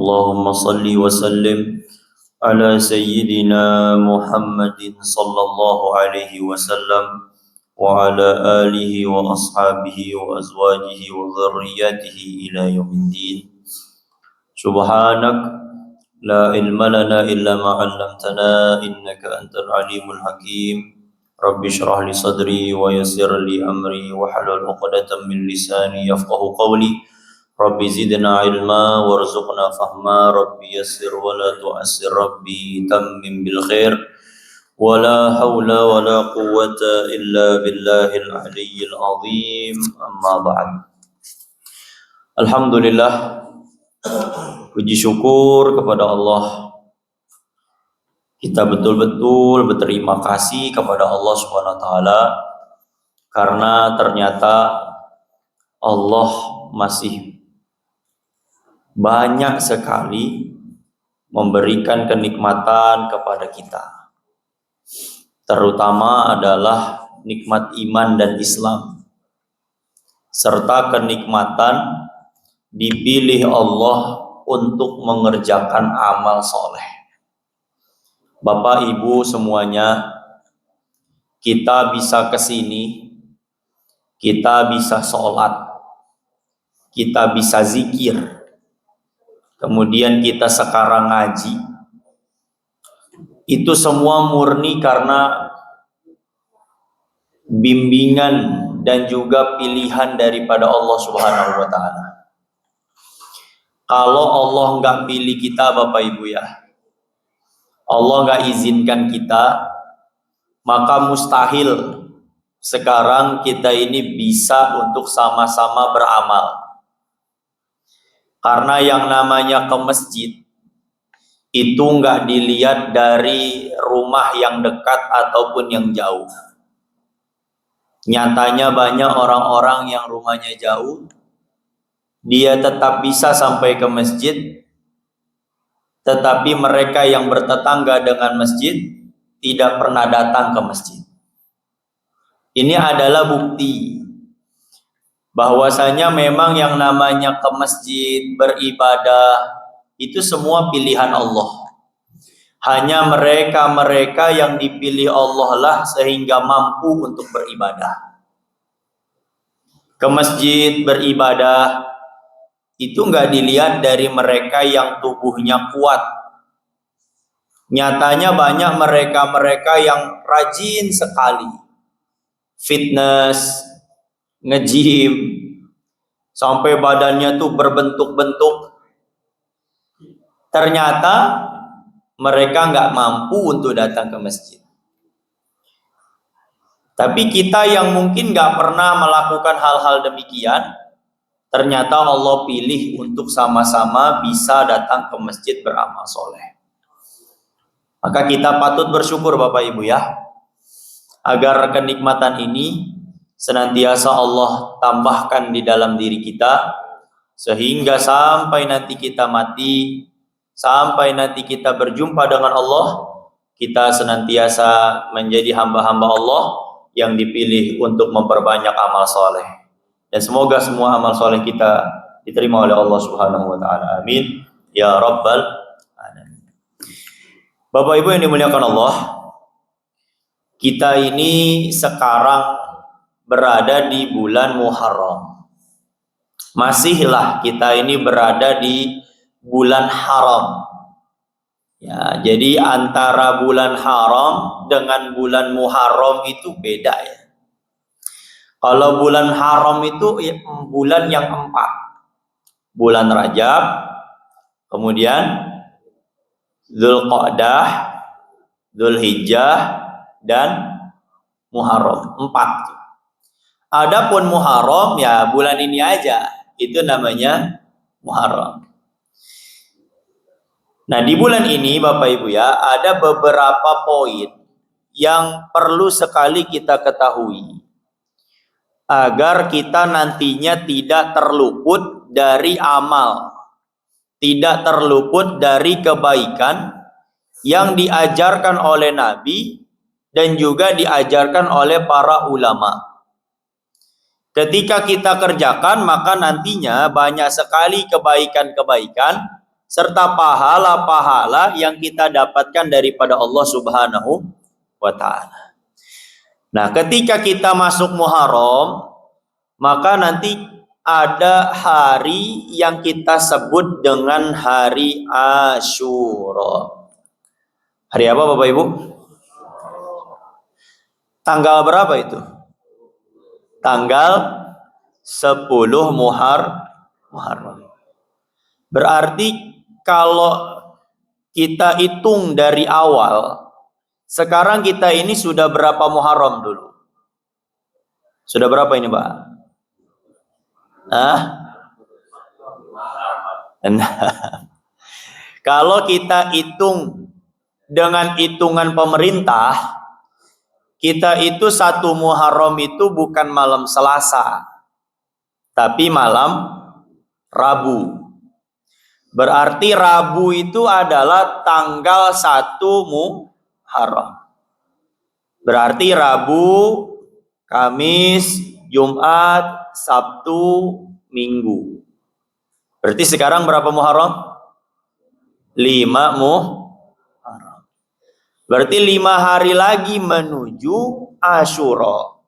اللهم صل وسلم على سيدنا محمد صلى الله عليه وسلم وعلى آله وأصحابه وأزواجه وذرياته إلى يوم الدين. سبحانك لا علم لنا إلا ما علمتنا إنك أنت العليم الحكيم. رب اشرح لي صدري ويسر لي أمري واحلل عقدة من لساني يفقهوا قولي. رب زدنا علما وارزقنا فهما. رب يسر ولا تعسر. ربي تمم بالخير. ولا حول ولا قوة إلا بالله العلي العظيم. أما بعد. Alhamdulillah, puji syukur kepada Allah. Kita betul-betul berterima kasih kepada Allah Subhanahu wa taala karena ternyata Allah masih banyak sekali memberikan kenikmatan kepada kita. Terutama adalah nikmat iman dan Islam, serta kenikmatan dipilih Allah untuk mengerjakan amal soleh. Bapak Ibu semuanya, kita bisa kesini, kita bisa sholat, kita bisa zikir, kemudian kita sekarang ngaji. Itu semua murni karena bimbingan dan juga pilihan daripada Allah Subhanahu wa taala. Kalau Allah nggak pilih kita, Bapak Ibu ya, Allah nggak izinkan kita, maka mustahil sekarang kita ini bisa untuk sama-sama beramal. Karena yang namanya ke masjid itu nggak dilihat dari rumah yang dekat ataupun yang jauh. Nyatanya banyak orang-orang yang rumahnya jauh, dia tetap bisa sampai ke masjid, tetapi mereka yang bertetangga dengan masjid tidak pernah datang ke masjid. Ini adalah bukti bahwasanya memang yang namanya ke masjid, beribadah, itu semua pilihan Allah. Hanya mereka-mereka yang dipilih Allah lah sehingga mampu untuk beribadah. Ke masjid beribadah itu nggak dilihat dari mereka yang tubuhnya kuat. Nyatanya banyak mereka-mereka yang rajin sekali, fitness, nge-gym, sampai badannya tuh berbentuk-bentuk. Ternyata mereka nggak mampu untuk datang ke masjid. Tapi kita yang mungkin nggak pernah melakukan hal-hal demikian, ternyata Allah pilih untuk sama-sama bisa datang ke masjid beramal soleh. Maka kita patut bersyukur Bapak Ibu ya, agar kenikmatan ini senantiasa Allah tambahkan di dalam diri kita, sehingga sampai nanti kita mati, sampai nanti kita berjumpa dengan Allah, kita senantiasa menjadi hamba-hamba Allah yang dipilih untuk memperbanyak amal soleh. Dan semoga semua amal soleh kita diterima oleh Allah Subhanahu wa taala. Amin ya rabbal alamin. Bapak Ibu yang dimuliakan Allah, kita ini sekarang berada di bulan Muharram. Masihlah kita ini berada di bulan haram. Ya, jadi antara bulan haram dengan bulan Muharram itu beda ya. Kalau bulan haram itu bulan yang 4. Bulan Rajab, kemudian Dzulqa'dah, Dzulhijjah, dan Muharram. 4. Adapun Muharram ya bulan ini aja, itu namanya Muharram. Nah, di bulan ini Bapak Ibu ya, ada beberapa poin yang perlu sekali kita ketahui agar kita nantinya tidak terluput dari amal, tidak terluput dari kebaikan yang diajarkan oleh Nabi dan juga diajarkan oleh para ulama. Ketika kita kerjakan, maka nantinya banyak sekali kebaikan-kebaikan serta pahala-pahala yang kita dapatkan daripada Allah Subhanahu wa taala. Nah, ketika kita masuk Muharram, maka nanti ada hari yang kita sebut dengan hari Asyura. Hari apa Bapak Ibu? Tanggal berapa itu? Tanggal 10 Muharram. Berarti kalau kita hitung dari awal, sekarang kita ini sudah berapa Muharram dulu? Sudah berapa ini, Pak? Kalau kita hitung dengan hitungan pemerintah, kita itu 1 Muharram itu bukan malam Selasa, tapi malam Rabu. Berarti Rabu itu adalah tanggal 1 Muharram. Berarti Rabu, Kamis, Jumat, Sabtu, Minggu. Berarti sekarang berapa Muharram? 5 Muharram. Berarti 5 hari lagi menuju Asyura.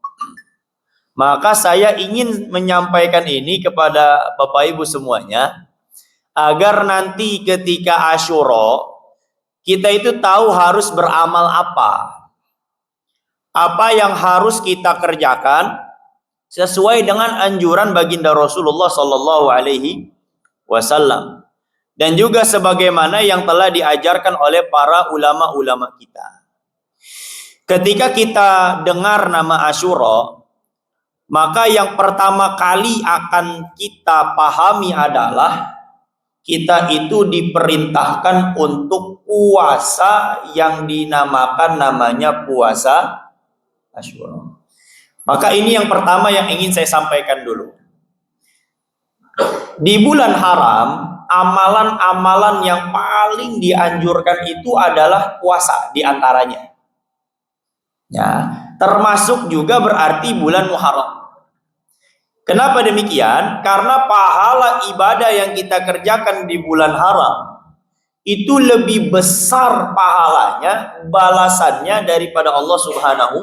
Maka saya ingin menyampaikan ini kepada Bapak Ibu semuanya, agar nanti ketika Asyura kita itu tahu harus beramal apa yang harus kita kerjakan sesuai dengan anjuran baginda Rasulullah Sallallahu Alaihi Wasallam, dan juga sebagaimana yang telah diajarkan oleh para ulama-ulama kita. Ketika kita dengar nama Asyura, maka yang pertama kali akan kita pahami adalah kita itu diperintahkan untuk puasa yang dinamakan namanya puasa Asyura. Maka ini yang pertama yang ingin saya sampaikan dulu. Di bulan haram, amalan-amalan yang paling dianjurkan itu adalah puasa di antaranya. Ya, termasuk juga berarti bulan Muharram. Kenapa demikian? Karena pahala ibadah yang kita kerjakan di bulan haram itu lebih besar pahalanya, balasannya daripada Allah Subhanahu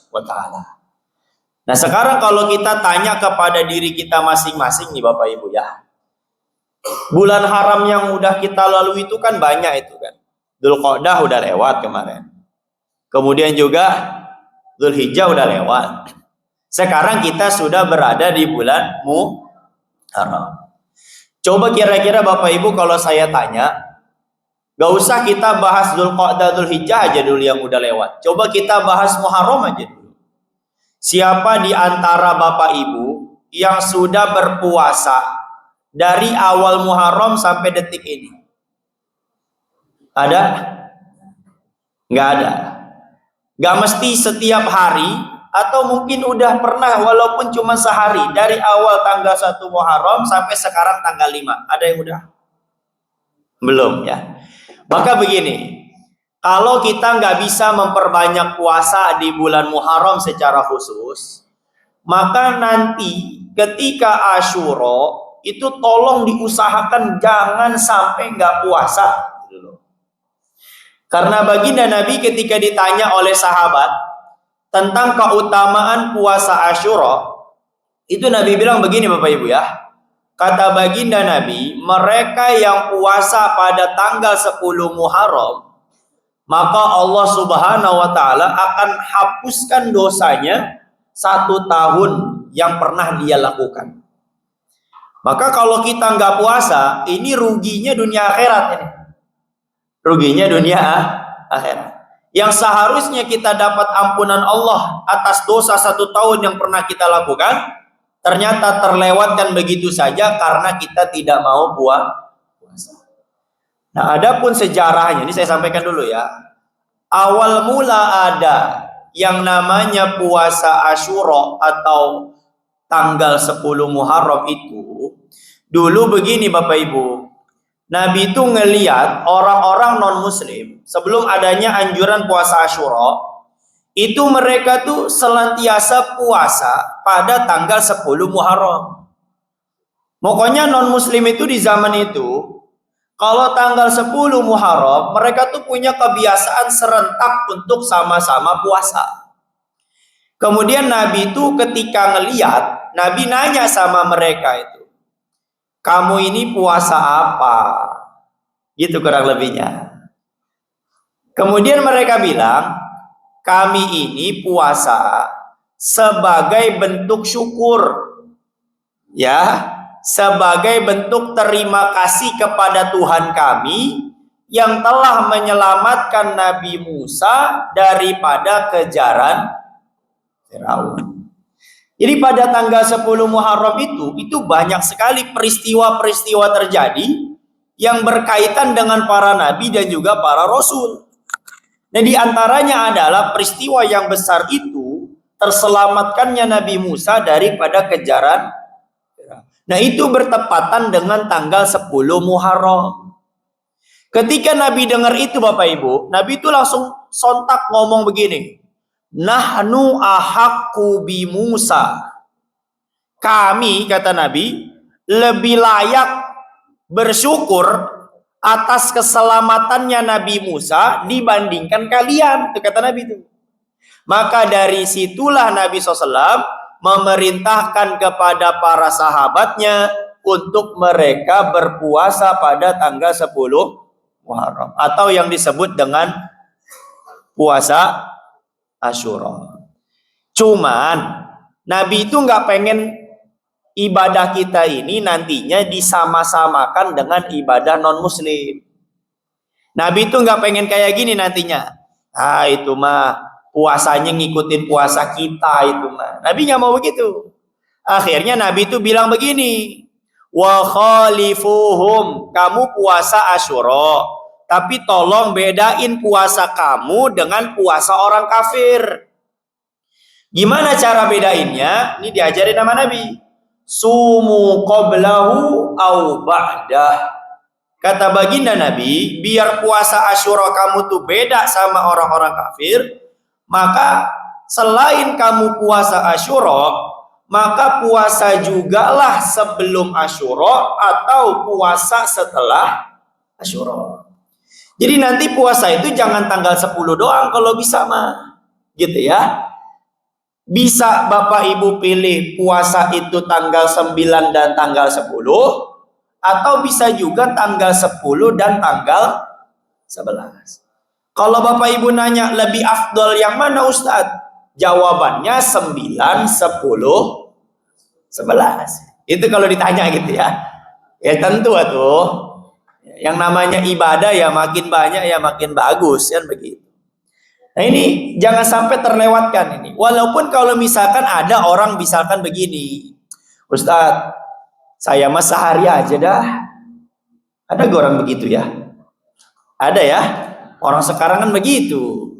wa taala. Nah, sekarang kalau kita tanya kepada diri kita masing-masing nih Bapak Ibu ya. Bulan haram yang udah kita lalui itu kan banyak itu kan. Dzulqa'dah udah lewat kemarin. Kemudian juga Dzulhijjah udah lewat. Sekarang kita sudah berada di bulan Muharram. Coba kira-kira Bapak Ibu kalau saya tanya, gak usah kita bahas Dzulqa'dah, Dzulhijjah aja dulu yang udah lewat. Coba kita bahas Muharram aja dulu. Siapa di antara Bapak Ibu yang sudah berpuasa dari awal Muharram sampai detik ini? Ada? Gak ada. Gak mesti setiap hari, atau mungkin udah pernah walaupun cuma sehari dari awal tanggal 1 Muharram sampai sekarang tanggal 5. Ada yang udah? Belum ya. Maka begini, kalau kita nggak bisa memperbanyak puasa di bulan Muharram secara khusus, maka nanti ketika Asyura itu tolong diusahakan jangan sampai nggak puasa. Karena baginda Nabi ketika ditanya oleh sahabat tentang keutamaan puasa Asyura, itu Nabi bilang begini Bapak Ibu ya. Kata baginda Nabi, mereka yang puasa pada tanggal 10 Muharram, maka Allah Subhanahu wa taala akan hapuskan dosanya 1 tahun yang pernah dia lakukan. Maka kalau kita nggak puasa, ini ruginya dunia akhirat ini. Ruginya dunia akhirat. Yang seharusnya kita dapat ampunan Allah atas dosa 1 tahun yang pernah kita lakukan, ternyata terlewatkan begitu saja karena kita tidak mau puasa. Nah, adapun sejarahnya, ini saya sampaikan dulu ya. Awal mula ada yang namanya puasa Asyura atau tanggal 10 Muharram itu, dulu begini Bapak Ibu. Nabi itu ngeliat orang-orang non-muslim sebelum adanya anjuran puasa Asyura, itu mereka tuh senantiasa puasa pada tanggal 10 Muharram. Pokoknya non-muslim itu di zaman itu, Kalau tanggal 10 Muharram, mereka tuh punya kebiasaan serentak untuk sama-sama puasa. Kemudian Nabi itu ketika ngeliat, Nabi nanya sama mereka itu, kamu ini puasa apa? Gitu kurang lebihnya. Kemudian mereka bilang, kami ini puasa sebagai bentuk syukur. Ya, sebagai bentuk terima kasih kepada Tuhan kami yang telah menyelamatkan Nabi Musa daripada kejaran Firaun. Jadi pada tanggal 10 Muharram itu banyak sekali peristiwa-peristiwa terjadi yang berkaitan dengan para nabi dan juga para rasul. Nah, di antaranya adalah peristiwa yang besar itu terselamatkannya Nabi Musa daripada kejaran. Nah, itu bertepatan dengan tanggal 10 Muharram. Ketika Nabi dengar itu Bapak Ibu, Nabi itu langsung sontak ngomong begini. Nahnu ahaqqu bi Musa. Kami, kata Nabi, lebih layak bersyukur atas keselamatannya Nabi Musa dibandingkan kalian. Itu kata Nabi itu. Maka dari situlah Nabi SAW memerintahkan kepada para sahabatnya untuk mereka berpuasa pada tanggal 10 Muharram. Atau yang disebut dengan puasa Asyura. Cuman Nabi itu nggak pengen ibadah kita ini nantinya disama-samakan dengan ibadah non-muslim. Nabi itu nggak pengen kayak gini nantinya. Ah, itu mah puasanya ngikutin puasa kita itu mah. Nabi nggak mau begitu. Akhirnya Nabi itu bilang begini, wa khalifuhum, kamu puasa Asyura, tapi tolong bedain puasa kamu dengan puasa orang kafir. Gimana cara bedainnya? Ini diajarin sama Nabi. Sumu qablahu au ba'dah. Kata baginda Nabi, biar puasa Asyura kamu tuh beda sama orang-orang kafir, maka selain kamu puasa Asyura, maka puasa jugalah sebelum Asyura atau puasa setelah Asyura. Jadi nanti puasa itu jangan tanggal 10 doang kalau bisa mah. Gitu ya. Bisa Bapak Ibu pilih puasa itu tanggal 9 dan tanggal 10, atau bisa juga tanggal 10 dan tanggal 11. Kalau Bapak Ibu nanya lebih afdol yang mana Ustadz? Jawabannya 9, 10, 11. Itu kalau ditanya gitu ya. Ya tentu tuh. Yang namanya ibadah ya makin banyak ya makin bagus kan begitu. Nah ini jangan sampai terlewatkan ini. Walaupun kalau misalkan ada orang misalkan begini, Ustadz, saya mah sehari aja dah. Ada gak orang begitu ya? Ada ya? Orang sekarang kan begitu.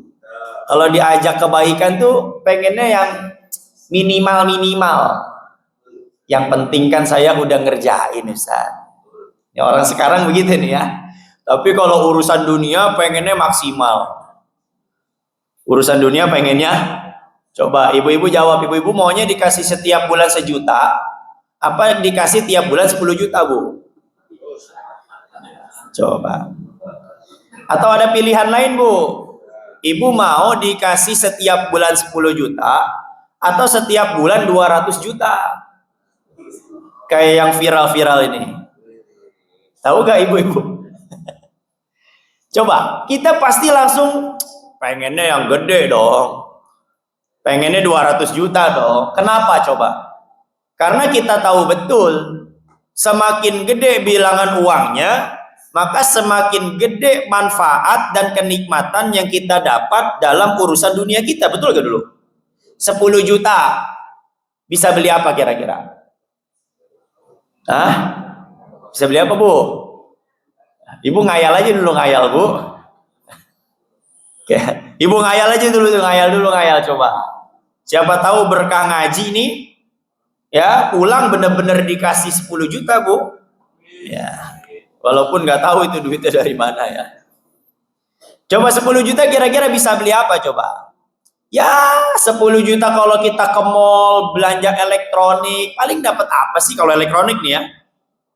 Kalau diajak kebaikan tuh pengennya yang minimal-minimal. Yang penting kan saya udah ngerjain Ustadz. Ya, orang sekarang begitu nih ya. Tapi kalau urusan dunia pengennya maksimal. Urusan dunia pengennya, coba ibu-ibu jawab, ibu-ibu maunya dikasih setiap bulan 1 juta, apa dikasih tiap bulan 10 juta Bu? Coba. Atau ada pilihan lain Bu? Ibu mau dikasih setiap bulan 10 juta, atau setiap bulan 200 juta? Kayak yang viral-viral ini. Tahu gak ibu-ibu? Coba, kita pasti langsung pengennya yang gede dong. Pengennya 200 juta dong. Kenapa coba? Karena kita tahu betul semakin gede bilangan uangnya, maka semakin gede manfaat dan kenikmatan yang kita dapat dalam urusan dunia kita. Betul gak dulu? 10 juta bisa beli apa kira-kira? Hah? Bisa beli apa Bu? Ibu ngayal aja dulu, ngayal Bu. Ibu ngayal aja dulu, ngayal coba. Siapa tahu berkah ngaji nih, ya pulang bener-bener dikasih 10 juta Bu. Ya, walaupun nggak tahu itu duitnya dari mana ya. Coba 10 juta kira-kira bisa beli apa coba? Ya 10 juta kalau kita ke mall belanja elektronik, paling dapat apa sih kalau elektronik nih ya?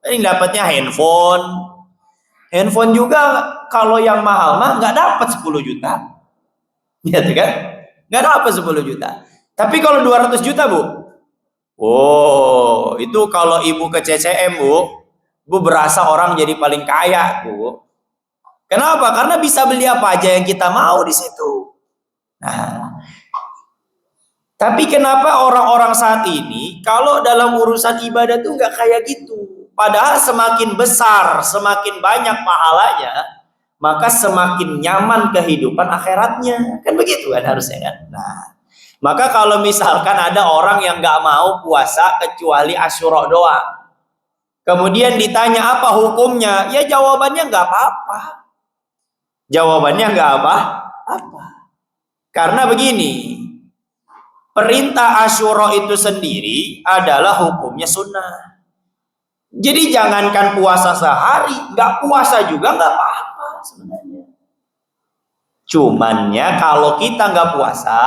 Paling dapatnya handphone, Handphone juga kalau yang mahal mah nggak dapat 10 juta. Gitu kan? Nggak dapat 10 juta. Tapi kalau 200 juta, Bu. Oh, itu kalau ibu ke CCM, Bu berasa orang jadi paling kaya, Bu. Kenapa? Karena bisa beli apa aja yang kita mau di situ. Nah, tapi kenapa orang-orang saat ini kalau dalam urusan ibadah tuh nggak kayak gitu? Padahal semakin besar, semakin banyak pahalanya, maka semakin nyaman kehidupan akhiratnya. Kan begitu kan harusnya kan? Nah, maka kalau misalkan ada orang yang nggak mau puasa kecuali Asyura doang, kemudian ditanya apa hukumnya, ya jawabannya nggak apa-apa. Jawabannya nggak apa-apa. Karena begini, perintah Asyura itu sendiri adalah hukumnya sunnah. Jadi jangankan puasa sehari, nggak puasa juga nggak apa-apa sebenarnya. Cumannya kalau kita nggak puasa,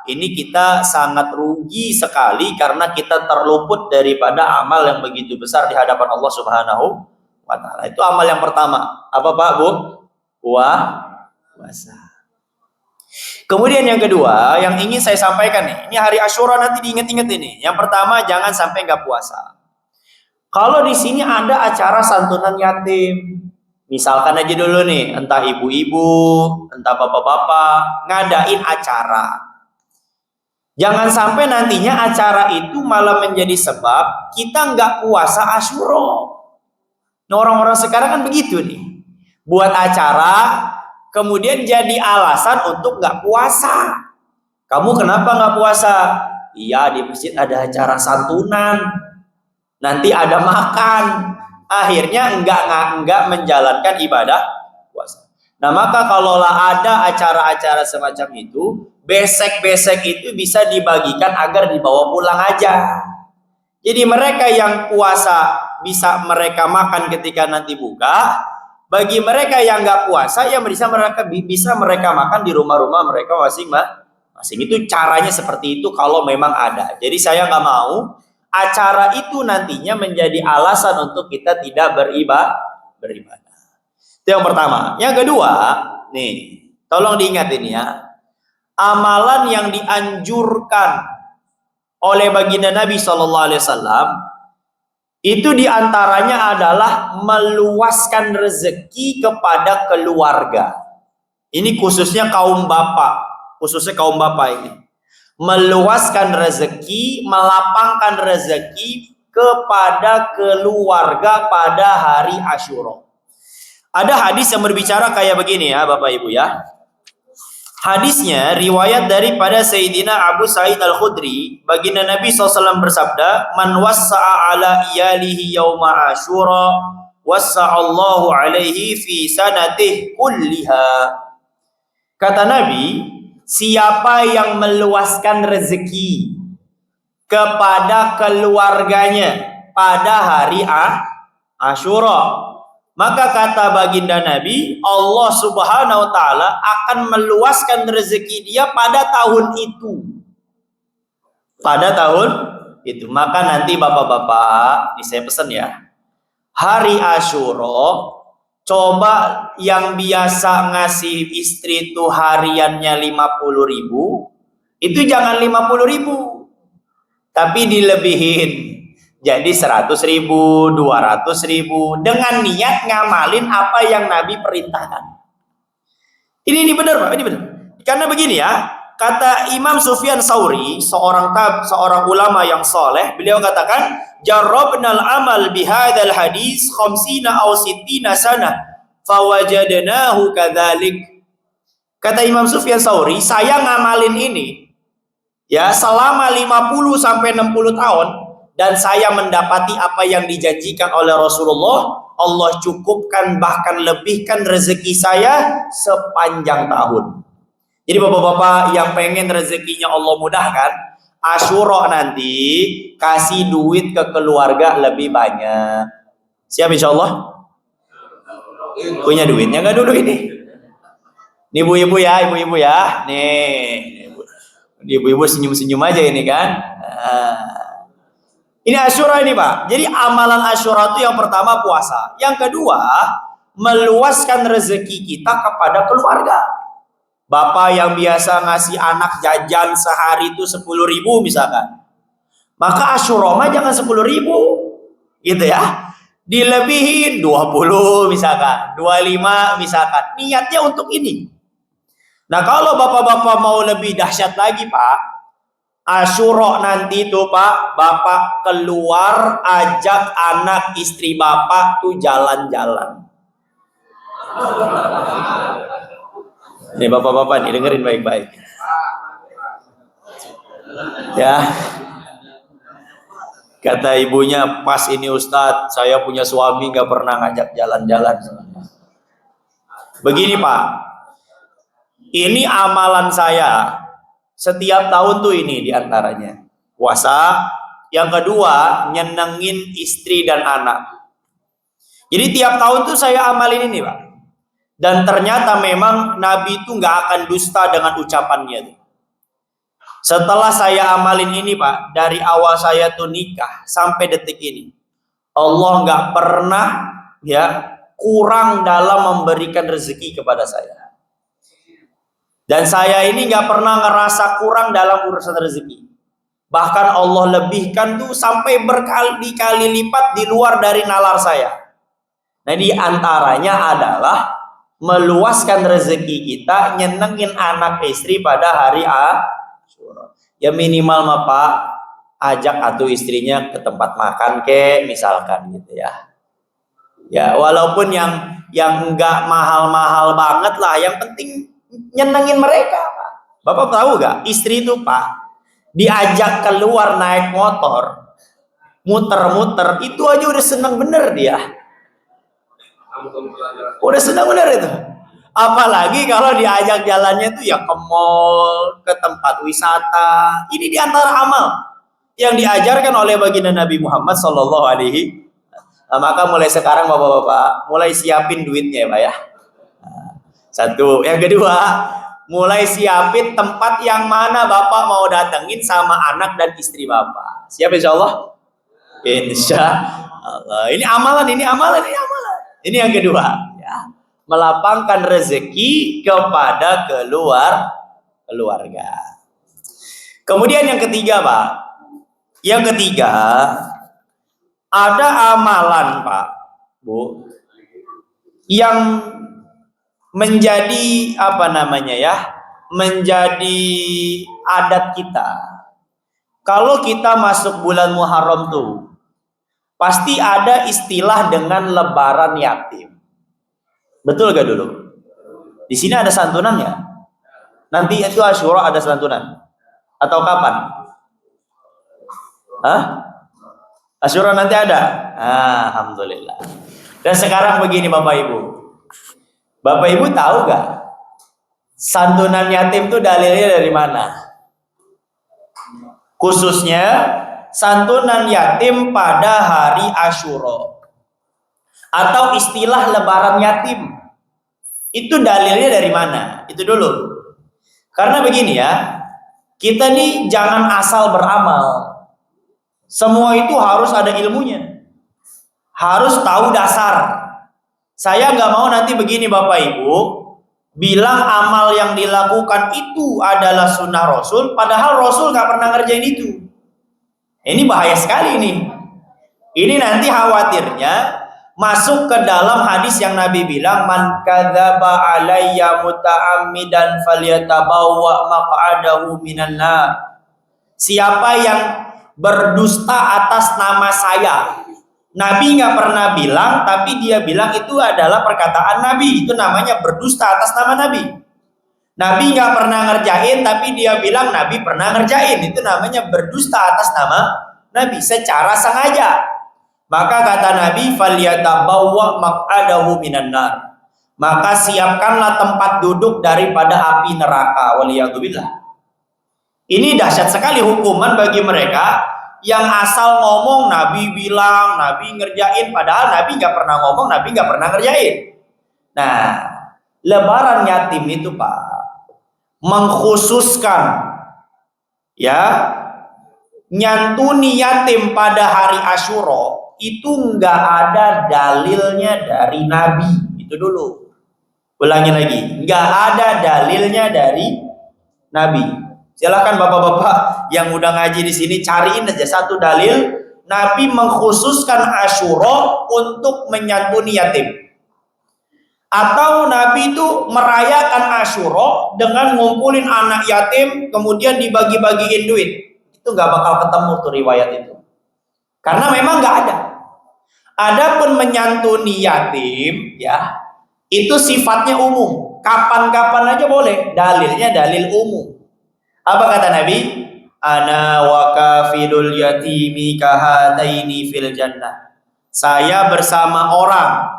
ini kita sangat rugi sekali karena kita terluput daripada amal yang begitu besar di hadapan Allah Subhanahu wa Ta'ala. Itu amal yang pertama. Apa Pak, Bu? Puasa. Kemudian yang kedua, yang ingin saya sampaikan nih, ini hari Asyura nanti diingat-ingat ini. Yang pertama, jangan sampai nggak puasa. Kalau di sini ada acara santunan yatim, misalkan aja dulu nih, entah ibu-ibu, entah bapak-bapak, ngadain acara. Jangan sampai nantinya acara itu malah menjadi sebab kita nggak puasa Asyura. Nah, orang-orang sekarang kan begitu nih, buat acara, kemudian jadi alasan untuk nggak puasa. Kamu kenapa nggak puasa? Iya, di masjid ada acara santunan, nanti ada makan. Akhirnya enggak menjalankan ibadah puasa. Nah, maka kalaulah ada acara-acara semacam itu, besek-besek itu bisa dibagikan agar dibawa pulang aja. Jadi mereka yang puasa bisa mereka makan ketika nanti buka. Bagi mereka yang nggak puasa, ya bisa mereka makan di rumah-rumah mereka masing-masing. Itu caranya seperti itu kalau memang ada. Jadi saya nggak mau acara itu nantinya menjadi alasan untuk kita tidak beribadah. Itu yang pertama. Yang kedua, nih, tolong diingat ini ya. Amalan yang dianjurkan oleh baginda Nabi SAW itu diantaranya adalah meluaskan rezeki kepada keluarga. Ini khususnya kaum bapak, ini. Meluaskan rezeki, melapangkan rezeki kepada keluarga pada hari Asyura. Ada hadis yang berbicara kayak begini ya Bapak Ibu ya. Hadisnya riwayat daripada Sayyidina Abu Sa'id Al-Khudri, baginda Nabi SAW bersabda, "Man wassa'a ala iyalihi yawma Asyura, wassa'allahu alaihi fi sanatih kulliha." Kata Nabi, siapa yang meluaskan rezeki kepada keluarganya pada hari Asyura, maka kata baginda Nabi, Allah Subhanahu wa Ta'ala akan meluaskan rezeki dia pada tahun itu. Pada tahun itu. Maka nanti bapak-bapak, ini saya pesan ya, hari Asyura, coba yang biasa ngasih istri itu hariannya 50.000, itu jangan 50.000, tapi dilebihin. Jadi 100.000, 200.000 dengan niat ngamalin apa yang Nabi perintahkan. Ini benar Pak, ini benar. Karena begini ya, kata Imam Sufyan Tsauri, seorang ulama yang soleh, beliau katakan, "Jarrabnal amal bihadzal hadis 50 aw 60 sanah, fawajadnahu kadzalik." Kata Imam Sufyan Tsauri, saya ngamalin ini ya selama 50 sampai 60 tahun. Dan saya mendapati apa yang dijanjikan oleh Rasulullah. Allah cukupkan bahkan lebihkan rezeki saya sepanjang tahun. Jadi bapak-bapak yang pengen rezekinya Allah mudahkan, Asyura nanti kasih duit ke keluarga lebih banyak. Siap insya Allah? Punya duitnya nggak dulu ini? Nih ibu-ibu ya. Nih, ibu-ibu senyum-senyum aja ini kan. Ini Asyura ini Pak. Jadi amalan Asyura itu yang pertama puasa. Yang kedua, meluaskan rezeki kita kepada keluarga. Bapak yang biasa ngasih anak jajan sehari itu 10.000 misalkan, maka Asyura mah jangan 10.000 gitu ya, dilebihin 20 misalkan, 25 misalkan, niatnya untuk ini. Nah kalau bapak-bapak mau lebih dahsyat lagi Pak, Asyura nanti tuh Pak, bapak keluar ajak anak istri bapak tuh jalan-jalan. Ini bapak-bapak nih dengerin baik-baik. Ya. Kata ibunya, pas ini Ustadz, saya punya suami gak pernah ngajak jalan-jalan. Begini Pak, ini amalan saya setiap tahun tuh ini diantaranya. Puasa, yang kedua nyenengin istri dan anak. Jadi tiap tahun tuh saya amalin ini Pak. Dan ternyata memang Nabi itu gak akan dusta dengan ucapannya. Setelah saya amalin ini Pak, dari awal saya tuh nikah sampai detik ini, Allah nggak pernah ya kurang dalam memberikan rezeki kepada saya. Dan saya ini nggak pernah ngerasa kurang dalam urusan rezeki. Bahkan Allah lebihkan tuh sampai berkali-kali lipat di luar dari nalar saya. Nah di antaranya adalah meluaskan rezeki kita, nyenengin anak istri pada hari Asyura. Ya minimal mah Pak, ajak atuh istrinya ke tempat makan misalkan gitu ya. Ya walaupun yang enggak mahal-mahal banget lah, yang penting nyenengin mereka Pak. Bapak tahu gak, istri itu Pak diajak keluar naik motor, muter-muter, itu aja udah seneng bener dia. Udah seneng bener itu. Apalagi kalau diajak jalannya tuh ya ke mall, ke tempat wisata. Ini diantara amal yang diajarkan oleh baginda Nabi Muhammad Sallallahu Alaihi. Nah, maka mulai sekarang bapak-bapak mulai siapin duitnya ya Pak ya. Satu, yang kedua mulai siapin tempat yang mana bapak mau datengin sama anak dan istri bapak. Siap insya Allah? Insya Allah. Ini amalan. Ini yang kedua ya. Melapangkan rezeki kepada keluarga. Kemudian yang ketiga Pak, ada amalan Pak, Bu, yang menjadi menjadi adat kita. Kalau kita masuk bulan Muharram tuh, pasti ada istilah dengan lebaran yatim. Betul gak dulu? Di sini ada santunannya. Nanti itu Asyura ada santunan. Atau kapan? Asyura nanti ada? Alhamdulillah. Dan sekarang begini Bapak Ibu. Bapak Ibu tahu gak? Santunan yatim itu dalilnya dari mana? Khususnya santunan yatim pada hari Asyura. Atau istilah lebaran yatim. Itu dalilnya dari mana? Itu dulu. Karena begini ya, kita nih jangan asal beramal. Semua itu harus ada ilmunya. Harus tahu dasar. Saya nggak mau nanti begini Bapak Ibu, bilang amal yang dilakukan itu adalah sunnah Rasul, padahal Rasul nggak pernah ngerjain itu. Ini bahaya sekali nih. Ini nanti khawatirnya masuk ke dalam hadis yang Nabi bilang, man kadzaba alayya muta'ammidan falyatabawwa maq'adahu minan nar. Siapa yang berdusta atas nama saya, Nabi nggak pernah bilang, tapi dia bilang itu adalah perkataan Nabi. Itu namanya berdusta atas nama Nabi. Nabi nggak pernah ngerjain, tapi dia bilang Nabi pernah ngerjain. Itu namanya berdusta atas nama Nabi secara sengaja. Maka kata Nabi, falyatabawwa maq'adahu minan nar. Maka siapkanlah tempat duduk daripada api neraka. Waliyadzubillah. Ini dahsyat sekali hukuman bagi mereka yang asal ngomong Nabi bilang, Nabi ngerjain, padahal Nabi nggak pernah ngomong, Nabi nggak pernah ngerjain. Nah, lebaran yatim itu Pak mengkhususkan ya nyantuni yatim pada hari Asyura itu nggak ada dalilnya dari Nabi. Itu dulu. Ulangi lagi. Nggak ada dalilnya dari Nabi. Silakan bapak-bapak yang udah ngaji di sini cariin aja satu dalil Nabi mengkhususkan Asyura untuk menyantuni yatim. Atau Nabi itu merayakan Asyura dengan ngumpulin anak yatim kemudian dibagi-bagiin duit. Itu nggak bakal ketemu tuh riwayat itu. Karena memang nggak ada. Adapun menyantuni yatim, ya itu sifatnya umum. Kapan-kapan aja boleh. Dalilnya dalil umum. Apa kata Nabi? Ana wa kafilul yatimi kahataini fil jannah. Saya bersama orang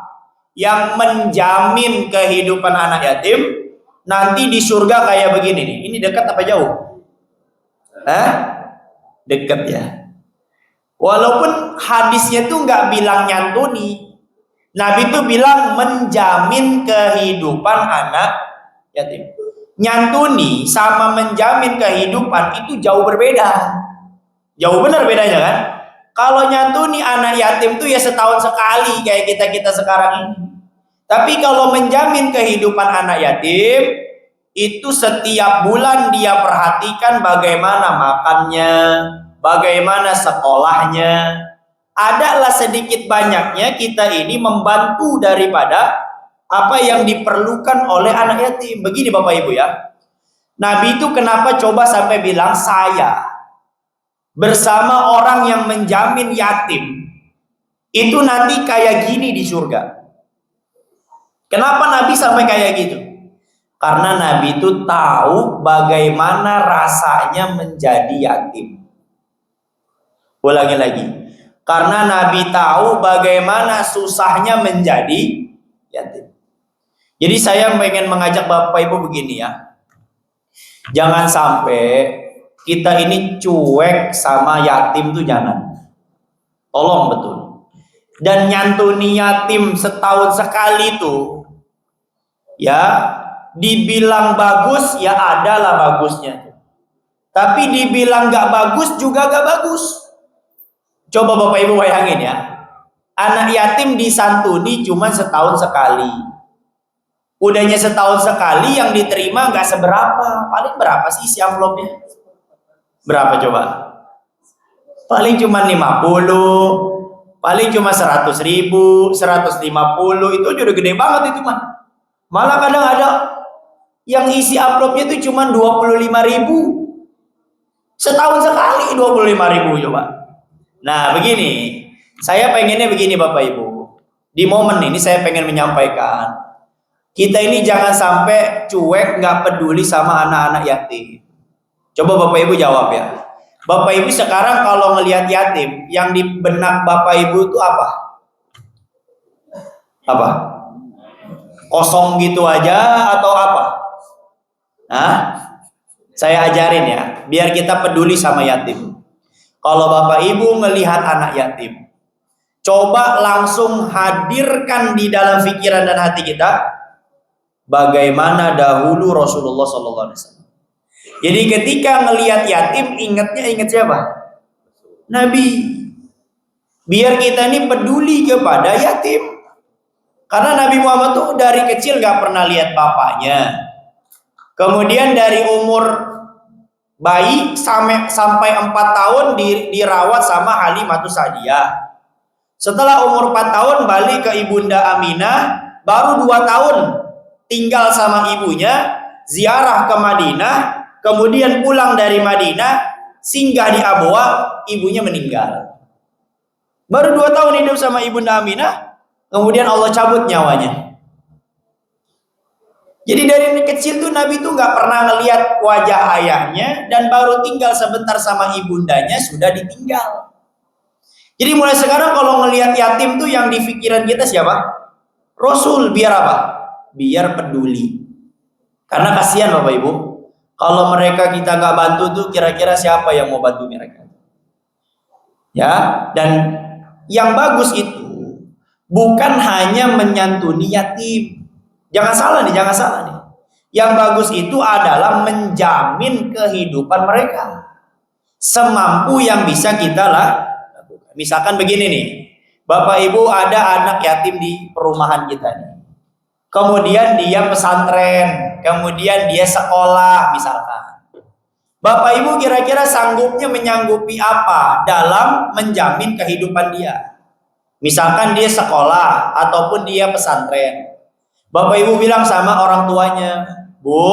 yang menjamin kehidupan anak yatim nanti di surga kayak begini nih. Ini dekat apa jauh? Dekat ya. Walaupun hadisnya tuh nggak bilang nyantuni, Nabi tuh bilang menjamin kehidupan anak yatim. Nyantuni sama menjamin kehidupan itu jauh berbeda. Jauh benar bedanya kan? Kalau nyantuni anak yatim tuh ya setahun sekali kayak kita sekarang ini. Tapi kalau menjamin kehidupan anak yatim itu setiap bulan dia perhatikan bagaimana makannya, bagaimana sekolahnya. Adalah sedikit banyaknya kita ini membantu daripada apa yang diperlukan oleh anak yatim. Begini Bapak Ibu ya. Nabi itu kenapa coba sampai bilang saya bersama orang yang menjamin yatim itu nanti kayak gini di surga. Kenapa Nabi sampai kayak gitu? Karena Nabi itu tahu bagaimana rasanya menjadi yatim. Ulangi lagi. Karena Nabi tahu bagaimana susahnya menjadi yatim. Jadi saya pengen mengajak Bapak Ibu begini ya. Jangan sampai kita ini cuek sama yatim tuh jangan. Tolong betul. Dan nyantuni yatim setahun sekali tuh ya dibilang bagus ya adalah bagusnya. Tapi dibilang gak bagus juga gak bagus. Coba Bapak Ibu bayangin ya. Anak yatim disantuni cuma setahun sekali. Udahnya setahun sekali yang diterima nggak seberapa. Paling berapa sih isi amplopnya? Berapa coba? Paling cuma 50, paling cuma 100.000, 150, itu aja udah gede banget itu mah. Malah kadang ada yang isi amplopnya itu cuma 25.000. Setahun sekali 25.000 coba. Nah begini, saya pengennya begini Bapak Ibu. Di momen ini saya pengen menyampaikan. Kita ini jangan sampai cuek, nggak peduli sama anak-anak yatim. Coba Bapak Ibu jawab ya. Bapak Ibu sekarang kalau ngelihat yatim, yang di benak Bapak Ibu itu apa? Apa? Kosong gitu aja atau apa? Saya ajarin ya, biar kita peduli sama yatim. Kalau Bapak Ibu ngelihat anak yatim, coba langsung hadirkan di dalam pikiran dan hati kita bagaimana dahulu Rasulullah SAW. Jadi ketika ngelihat yatim, ingat siapa? Nabi. Biar kita ini peduli kepada yatim. Karena Nabi Muhammad tuh dari kecil gak pernah lihat bapaknya. Kemudian dari umur bayi sampai 4 tahun dirawat sama Halimatus Sa'diyah. Setelah umur 4 tahun balik ke Ibunda Aminah, baru 2 tahun tinggal sama ibunya, ziarah ke Madinah, kemudian pulang dari Madinah, singgah di Abwa, ibunya meninggal. Baru 2 tahun hidup sama Ibunda Aminah, kemudian Allah cabut nyawanya. Jadi dari kecil tuh Nabi tuh nggak pernah ngelihat wajah ayahnya, dan baru tinggal sebentar sama ibundanya sudah ditinggal. Jadi mulai sekarang kalau ngelihat yatim tuh yang di pikiran kita siapa? Rasul. Biar apa? Biar peduli. Karena kasihan Bapak Ibu, kalau mereka kita nggak bantu tuh kira-kira siapa yang mau bantu mereka? Ya, dan yang bagus itu bukan hanya menyantuni yatim. Jangan salah nih. Yang bagus itu adalah menjamin kehidupan mereka semampu yang bisa kita lakukan. Misalkan begini nih, Bapak Ibu ada anak yatim di perumahan kita nih. kemudian dia pesantren, kemudian dia sekolah misalkan. Bapak Ibu kira-kira sanggupnya menyanggupi apa dalam menjamin kehidupan dia? Misalkan dia sekolah ataupun dia pesantren. Bapak Ibu bilang sama orang tuanya, "Bu,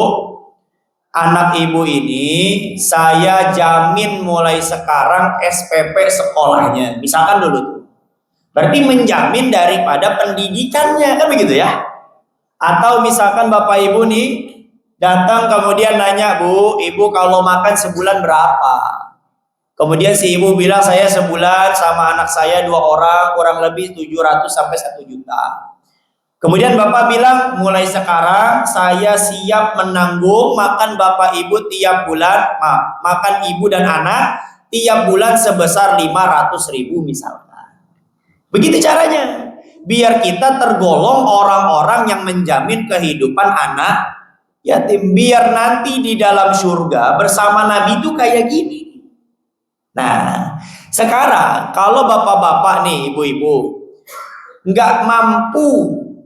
anak ibu ini saya jamin mulai sekarang SPP sekolahnya." Misalkan dulu tuh. Berarti menjamin daripada pendidikannya, kan begitu ya? Atau misalkan Bapak Ibu nih datang kemudian nanya, "Bu, Ibu kalau makan sebulan berapa?" Kemudian si ibu bilang, "Saya sebulan sama anak saya 2 orang kurang lebih 700 sampai 1 juta." Kemudian Bapak bilang, "Mulai sekarang saya siap menanggung makan Bapak Ibu tiap bulan, makan ibu dan anak tiap bulan sebesar 500.000 misalnya." Begitu caranya. Biar kita tergolong orang-orang yang menjamin kehidupan anak yatim. Biar nanti di dalam surga bersama Nabi itu kayak gini. Nah, sekarang kalau bapak-bapak nih, ibu-ibu, nggak mampu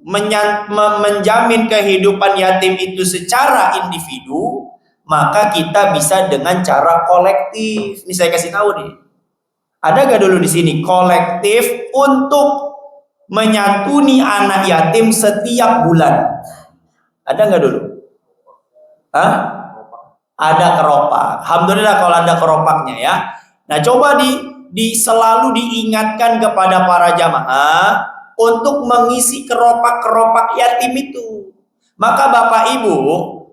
menjamin kehidupan yatim itu secara individu, maka kita bisa dengan cara kolektif. Ini saya kasih tahu nih. Ada gak dulu di sini kolektif untuk menyantuni anak yatim setiap bulan? Ada nggak dulu? Hah? Ada keropak. Alhamdulillah kalau ada keropaknya ya. Nah, coba selalu diingatkan kepada para jamaah untuk mengisi keropak-keropak yatim itu. Maka Bapak Ibu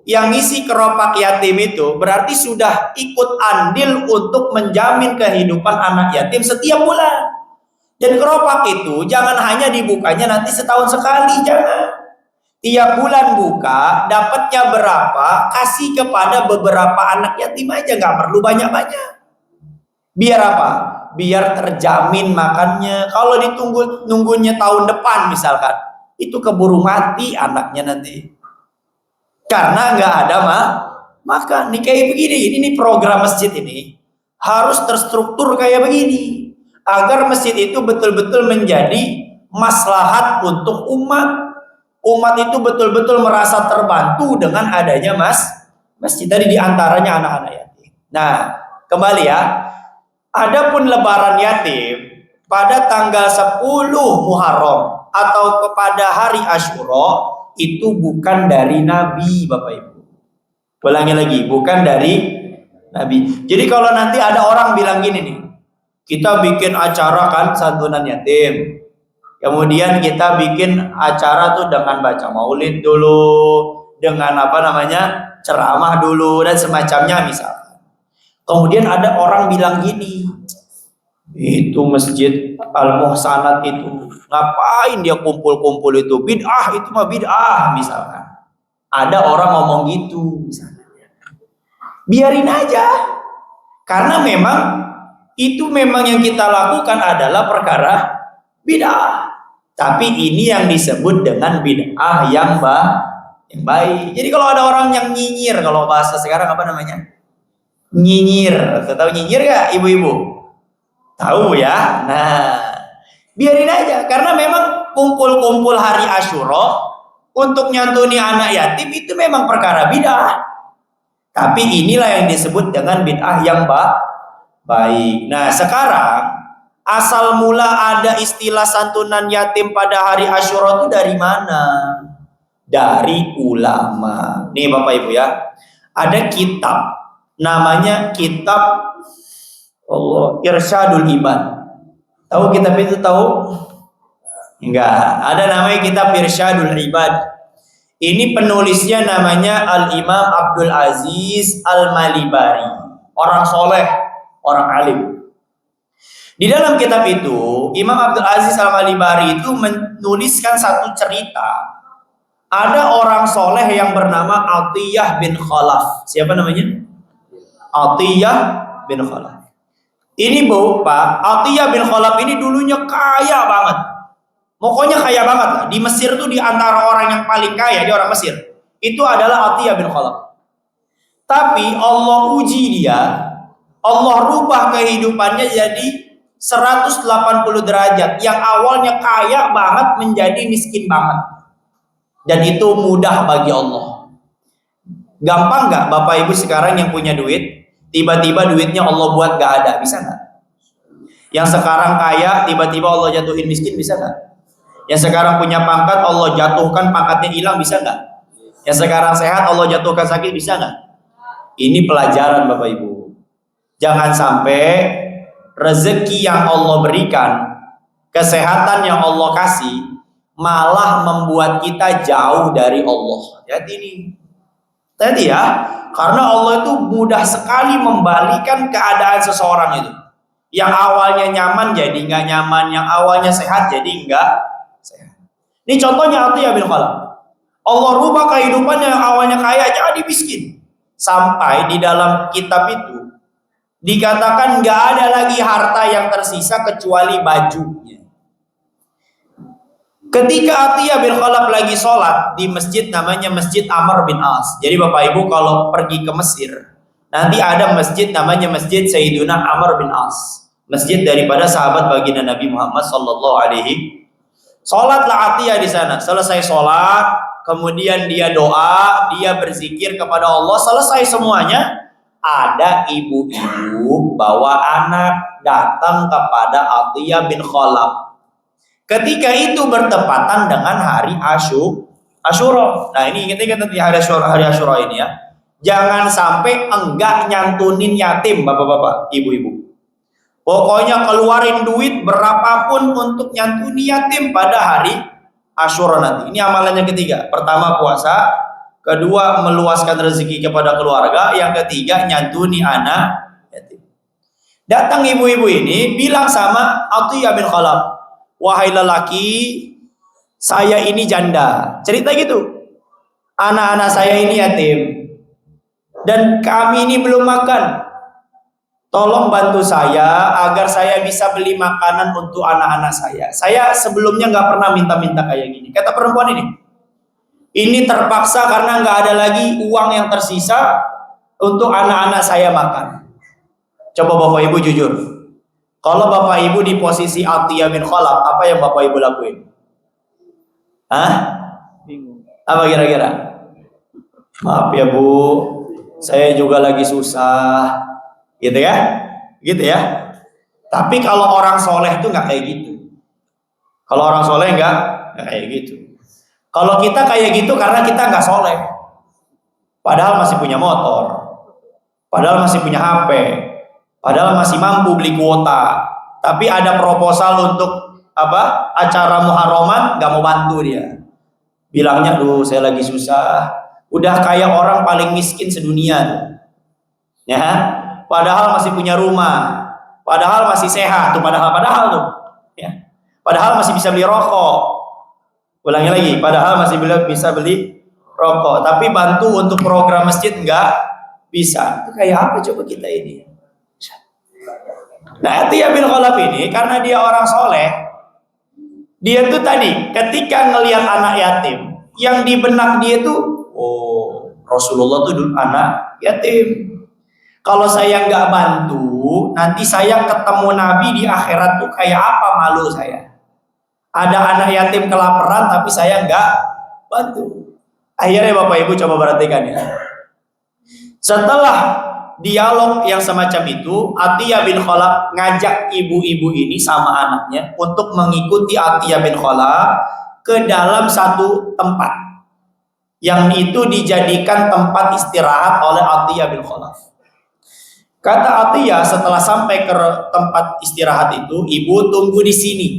yang ngisi keropak yatim itu berarti sudah ikut andil untuk menjamin kehidupan anak yatim setiap bulan. Dan keropak itu jangan hanya dibukanya nanti setahun sekali, jangan. Tiap bulan buka, dapatnya berapa, kasih kepada beberapa anak yatim aja, nggak perlu banyak-banyak. Biar apa? Biar terjamin makannya. Kalau nunggunya tahun depan misalkan, itu keburu mati anaknya nanti. Karena nggak ada makan. Nih kayak begini, ini nih program masjid ini harus terstruktur kayak begini. Agar masjid itu betul-betul menjadi maslahat untuk umat. Umat itu betul-betul merasa terbantu dengan adanya masjid tadi, diantaranya anak-anak yatim. Nah, kembali ya. Adapun lebaran yatim pada tanggal 10 Muharram atau kepada hari Asyura itu bukan dari Nabi, Bapak Ibu. Ulangi lagi, bukan dari Nabi. Jadi kalau nanti ada orang bilang gini nih, kita bikin acara kan santunan yatim. Kemudian kita bikin acara tuh dengan baca maulid dulu, dengan ceramah dulu dan semacamnya misalnya. Kemudian ada orang bilang gini, itu masjid Al-Muhsanat itu ngapain dia kumpul-kumpul itu, bid'ah, itu mah bid'ah misalkan. Ada orang ngomong gitu misalnya. Biarin aja, karena memang itu memang yang kita lakukan adalah perkara bid'ah. Tapi ini yang disebut dengan bid'ah yang baik. Jadi kalau ada orang yang nyinyir, kalau bahasa sekarang apa namanya? Nyinyir. Tahu nyinyir gak ibu-ibu? Tahu ya? Nah, biarin aja. Karena memang kumpul-kumpul hari Asyura untuk nyantuni anak yatim itu memang perkara bid'ah. Tapi inilah yang disebut dengan bid'ah yang baik. Nah, sekarang asal mula ada istilah santunan yatim pada hari Asyura itu dari mana? Dari ulama. Nih Bapak Ibu ya. Ada kitab, namanya kitab Irsyadul Ibad. Tahu kitab itu, tahu? Enggak. Ada namanya kitab Irsyadul Ibad. Ini penulisnya namanya Al-Imam Abdul Aziz Al-Malibari. Orang soleh, orang alim. Di dalam kitab itu, Imam Abdul Aziz Al-Malibari itu menuliskan satu cerita. Ada orang soleh yang bernama Atiyah bin Khalaf. Siapa namanya? Atiyah bin Khalaf. Ini Pak, Atiyah bin Khalaf ini dulunya kaya banget. Pokoknya kaya banget lah. Di Mesir tuh di antara orang yang paling kaya, dia orang Mesir. Itu adalah Atiyah bin Khalaf. Tapi Allah uji dia. Allah rubah kehidupannya jadi 180 derajat. Yang awalnya kaya banget menjadi miskin banget. Dan itu mudah bagi Allah. Gampang nggak Bapak Ibu sekarang yang punya duit, tiba-tiba duitnya Allah buat gak ada, bisa nggak? Yang sekarang kaya, tiba-tiba Allah jatuhin miskin, bisa nggak? Yang sekarang punya pangkat, Allah jatuhkan pangkatnya hilang, bisa nggak? Yang sekarang sehat, Allah jatuhkan sakit, bisa nggak? Ini pelajaran Bapak Ibu. Jangan sampai rezeki yang Allah berikan, kesehatan yang Allah kasih, malah membuat kita jauh dari Allah. Jadi ini tadi ya, karena Allah itu mudah sekali membalikan keadaan seseorang itu. Yang awalnya nyaman jadi nggak nyaman, yang awalnya sehat jadi nggak sehat. Ini contohnya Atiyah bin Khalaf. Allah rubah kehidupannya yang awalnya kaya jadi miskin. Sampai di dalam kitab itu dikatakan nggak ada lagi harta yang tersisa kecuali bajunya. Ketika Atiyah bin Khalaf lagi sholat di masjid namanya Masjid Amr bin As. Jadi Bapak Ibu kalau pergi ke Mesir, nanti ada masjid namanya Masjid Sayyiduna Amr bin As. Masjid daripada sahabat baginda Nabi Muhammad sallallahu alaihi. Sholatlah Atiyah di sana. Selesai sholat, kemudian dia doa, dia berzikir kepada Allah. Selesai semuanya, ada ibu-ibu bawa anak datang kepada Atiyah bin Khalaf. Ketika itu bertepatan dengan hari Asyura. Nah ini ingat-ingat nanti hari Asyura ini ya. Jangan sampai enggak nyantunin yatim bapak-bapak, ibu-ibu. Pokoknya keluarin duit berapapun untuk nyantuni yatim pada hari Asyura nanti. Ini amalan yang ketiga. Pertama puasa, kedua meluaskan rezeki kepada keluarga, yang ketiga nyantuni anak yatim. Datang ibu-ibu ini bilang sama Atiyah bin Khalaf, wahai lelaki, saya ini janda. Cerita gitu. Anak-anak saya ini yatim. Dan kami ini belum makan. Tolong bantu saya agar saya bisa beli makanan untuk anak-anak saya. Saya sebelumnya nggak pernah minta-minta kayak gini. Kata perempuan ini. Ini terpaksa karena nggak ada lagi uang yang tersisa untuk anak-anak saya makan. Coba Bapak Ibu jujur. Kalau Bapak Ibu di posisi Atiyah bin Khalaf, apa yang Bapak Ibu lakuin? Hah? Bingung. Apa kira-kira? Maaf ya Bu, saya juga lagi susah. Gitu ya? Gitu ya? Tapi kalau orang soleh itu nggak kayak gitu. Kalau orang soleh nggak kayak gitu. Kalau kita kayak gitu karena kita nggak soleh. Padahal masih punya motor. Padahal masih punya HP. Padahal masih mampu beli kuota, tapi ada proposal untuk apa acara muharraman, nggak mau bantu dia. Bilangnya, duh saya lagi susah. Udah kayak orang paling miskin sedunia, ya. Padahal masih punya rumah, padahal masih sehat, tuh padahal tuh, ya. Padahal masih bisa beli rokok. Ulangi lagi, padahal masih bisa beli rokok, tapi bantu untuk program masjid nggak bisa. Itu kayak apa coba kita ini? Nah, Atiyah bin Khalaf ini karena dia orang soleh, dia tuh tadi ketika ngelihat anak yatim, yang di benak dia tuh, oh Rasulullah tuh dulu anak yatim. Kalau saya nggak bantu, nanti saya ketemu Nabi di akhirat tuh kayak apa malu saya. Ada anak yatim kelaparan tapi saya nggak bantu. Akhirnya Bapak Ibu coba perhatikan ya. Setelah dialog yang semacam itu, Atiyah bin Khalaf ngajak ibu-ibu ini sama anaknya untuk mengikuti Atiyah bin Khalaf ke dalam satu tempat yang itu dijadikan tempat istirahat oleh Atiyah bin Khalaf. Kata Atiyah setelah sampai ke tempat istirahat itu, ibu tunggu di sini.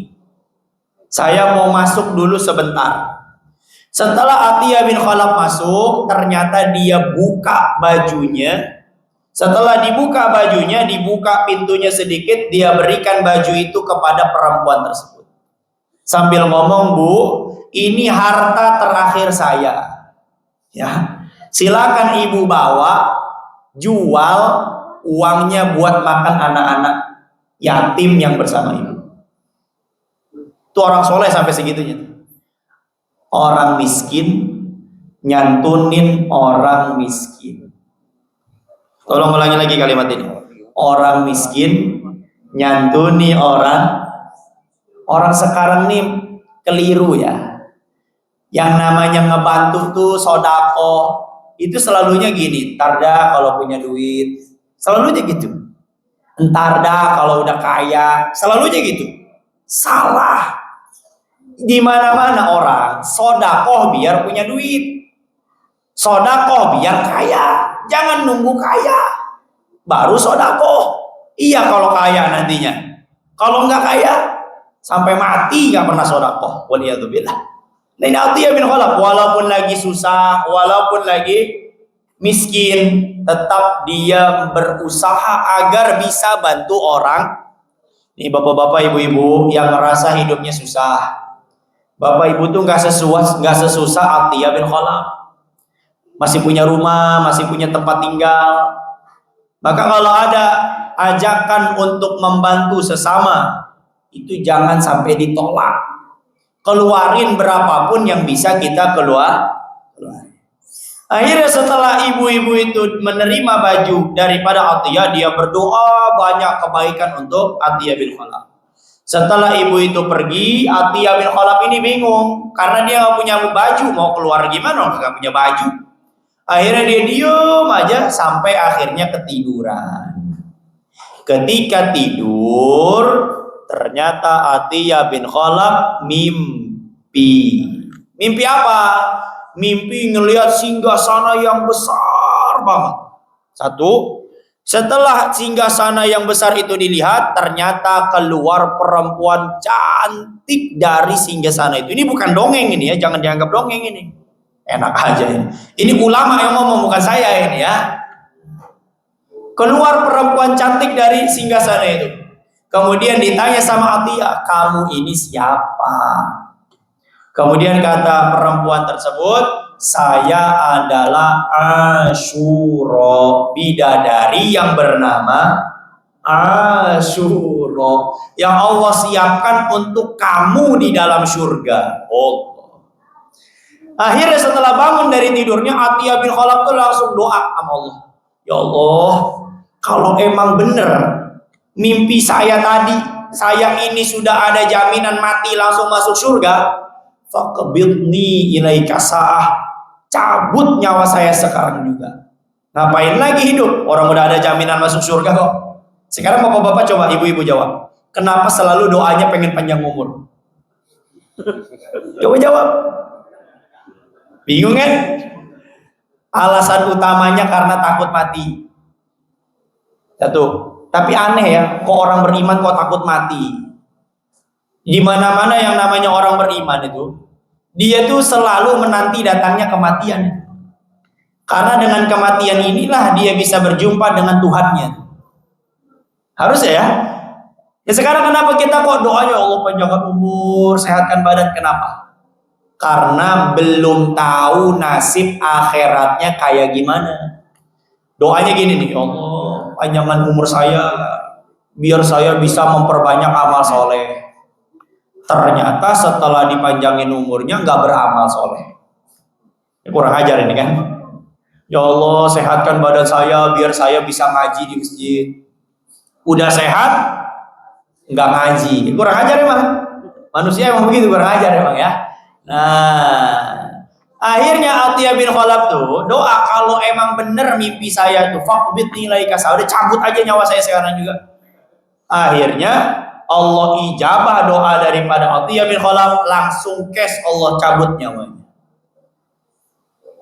Saya mau masuk dulu sebentar. Setelah Atiyah bin Khalaf masuk, ternyata dia buka bajunya. Setelah dibuka bajunya, dibuka pintunya sedikit, dia berikan baju itu kepada perempuan tersebut. Sambil ngomong, Bu, ini harta terakhir saya. Ya, silakan ibu bawa, jual uangnya buat makan anak-anak yatim yang bersama ibu. Itu orang soleh sampai segitunya. Orang miskin nyantunin orang miskin. Tolong ulangi lagi kalimat ini. Orang miskin nyantuni orang sekarang nih keliru ya. Yang namanya ngebantu tuh sodako itu selalunya gini, ntar dah kalau punya duit, selalunya gitu. Ntar dah kalau udah kaya, selalunya gitu. Salah. Di mana-mana orang sodakoh biar punya duit, sodakoh biar kaya. Jangan nunggu kaya baru sodakoh. Iya kalau kaya nantinya. Kalau nggak kaya sampai mati nggak pernah sodakoh. Waliyadzubillah. Nah, ini Atiyah bin Khalaf, walaupun lagi susah, walaupun lagi miskin, tetap dia berusaha agar bisa bantu orang. Nih bapak-bapak, ibu-ibu yang ngerasa hidupnya susah, bapak ibu tuh nggak sesusah Atiyah bin Khalaf. Masih punya rumah, masih punya tempat tinggal. Maka kalau ada ajakan untuk membantu sesama, itu jangan sampai ditolak. Keluarin berapapun yang bisa kita keluar. Akhirnya setelah ibu-ibu itu menerima baju daripada Atiyah, dia berdoa banyak kebaikan untuk Atiyah bin Khalaf. Setelah ibu itu pergi, Atiyah bin Khalaf ini bingung karena dia nggak punya baju, mau keluar gimana? Nggak punya baju. Akhirnya dia diem aja sampai akhirnya ketiduran. Ketika tidur, ternyata Atiyah bin Khalaf mimpi. Mimpi apa? Mimpi ngelihat singgasana yang besar banget. Satu. Setelah singgasana yang besar itu dilihat, ternyata keluar perempuan cantik dari singgasana itu. Ini bukan dongeng ini ya, jangan dianggap dongeng ini. Enak aja ini. Ini ulama yang ngomong, bukan saya ini ya. Keluar perempuan cantik dari singgasana itu. Kemudian ditanya sama Atiyah, kamu ini siapa? Kemudian kata perempuan tersebut, saya adalah Asyura, bidadari yang bernama Asyura, yang Allah siapkan untuk kamu di dalam surga. Oh. Akhirnya setelah bangun dari tidurnya, Atiyah bin Khalaf tuh langsung doa sama Allah. Ya Allah, kalau emang bener mimpi saya tadi, saya ini sudah ada jaminan mati langsung masuk surga, faqbidni ilaika sa'ah, cabut nyawa saya sekarang juga. Ngapain lagi hidup? Orang udah ada jaminan masuk surga kok. Sekarang bapak-bapak coba, ibu-ibu jawab, kenapa selalu doanya pengen panjang umur? Coba jawab. Bingung kan? Alasan utamanya karena takut mati. Satu. Tapi aneh ya, kok orang beriman kok takut mati? Di mana-mana yang namanya orang beriman itu, dia tuh selalu menanti datangnya kematian. Karena dengan kematian inilah dia bisa berjumpa dengan Tuhannya. Harus ya? Ya sekarang kenapa kita kok doanya Allah panjangkan umur, sehatkan badan, kenapa? Karena belum tahu nasib akhiratnya kayak gimana. Doanya gini nih, ya Allah panjangkan umur saya, biar saya bisa memperbanyak amal soleh. Ternyata setelah dipanjangin umurnya nggak beramal soleh. Ya, kurang ajar ini kan. Ya Allah sehatkan badan saya biar saya bisa ngaji di masjid. Udah sehat nggak ngaji, kurang ajar emang. Manusia emang begitu, kurang ajar emang ya. Nah, akhirnya Atiyah bin Khalaf tuh doa, kalau emang bener mimpi saya tuh faqbidni ilaika sa'ah, udah cabut aja nyawa saya sekarang juga. Akhirnya Allah ijabah doa daripada Atiyah bin Khalaf, langsung cash Allah cabut nyawanya.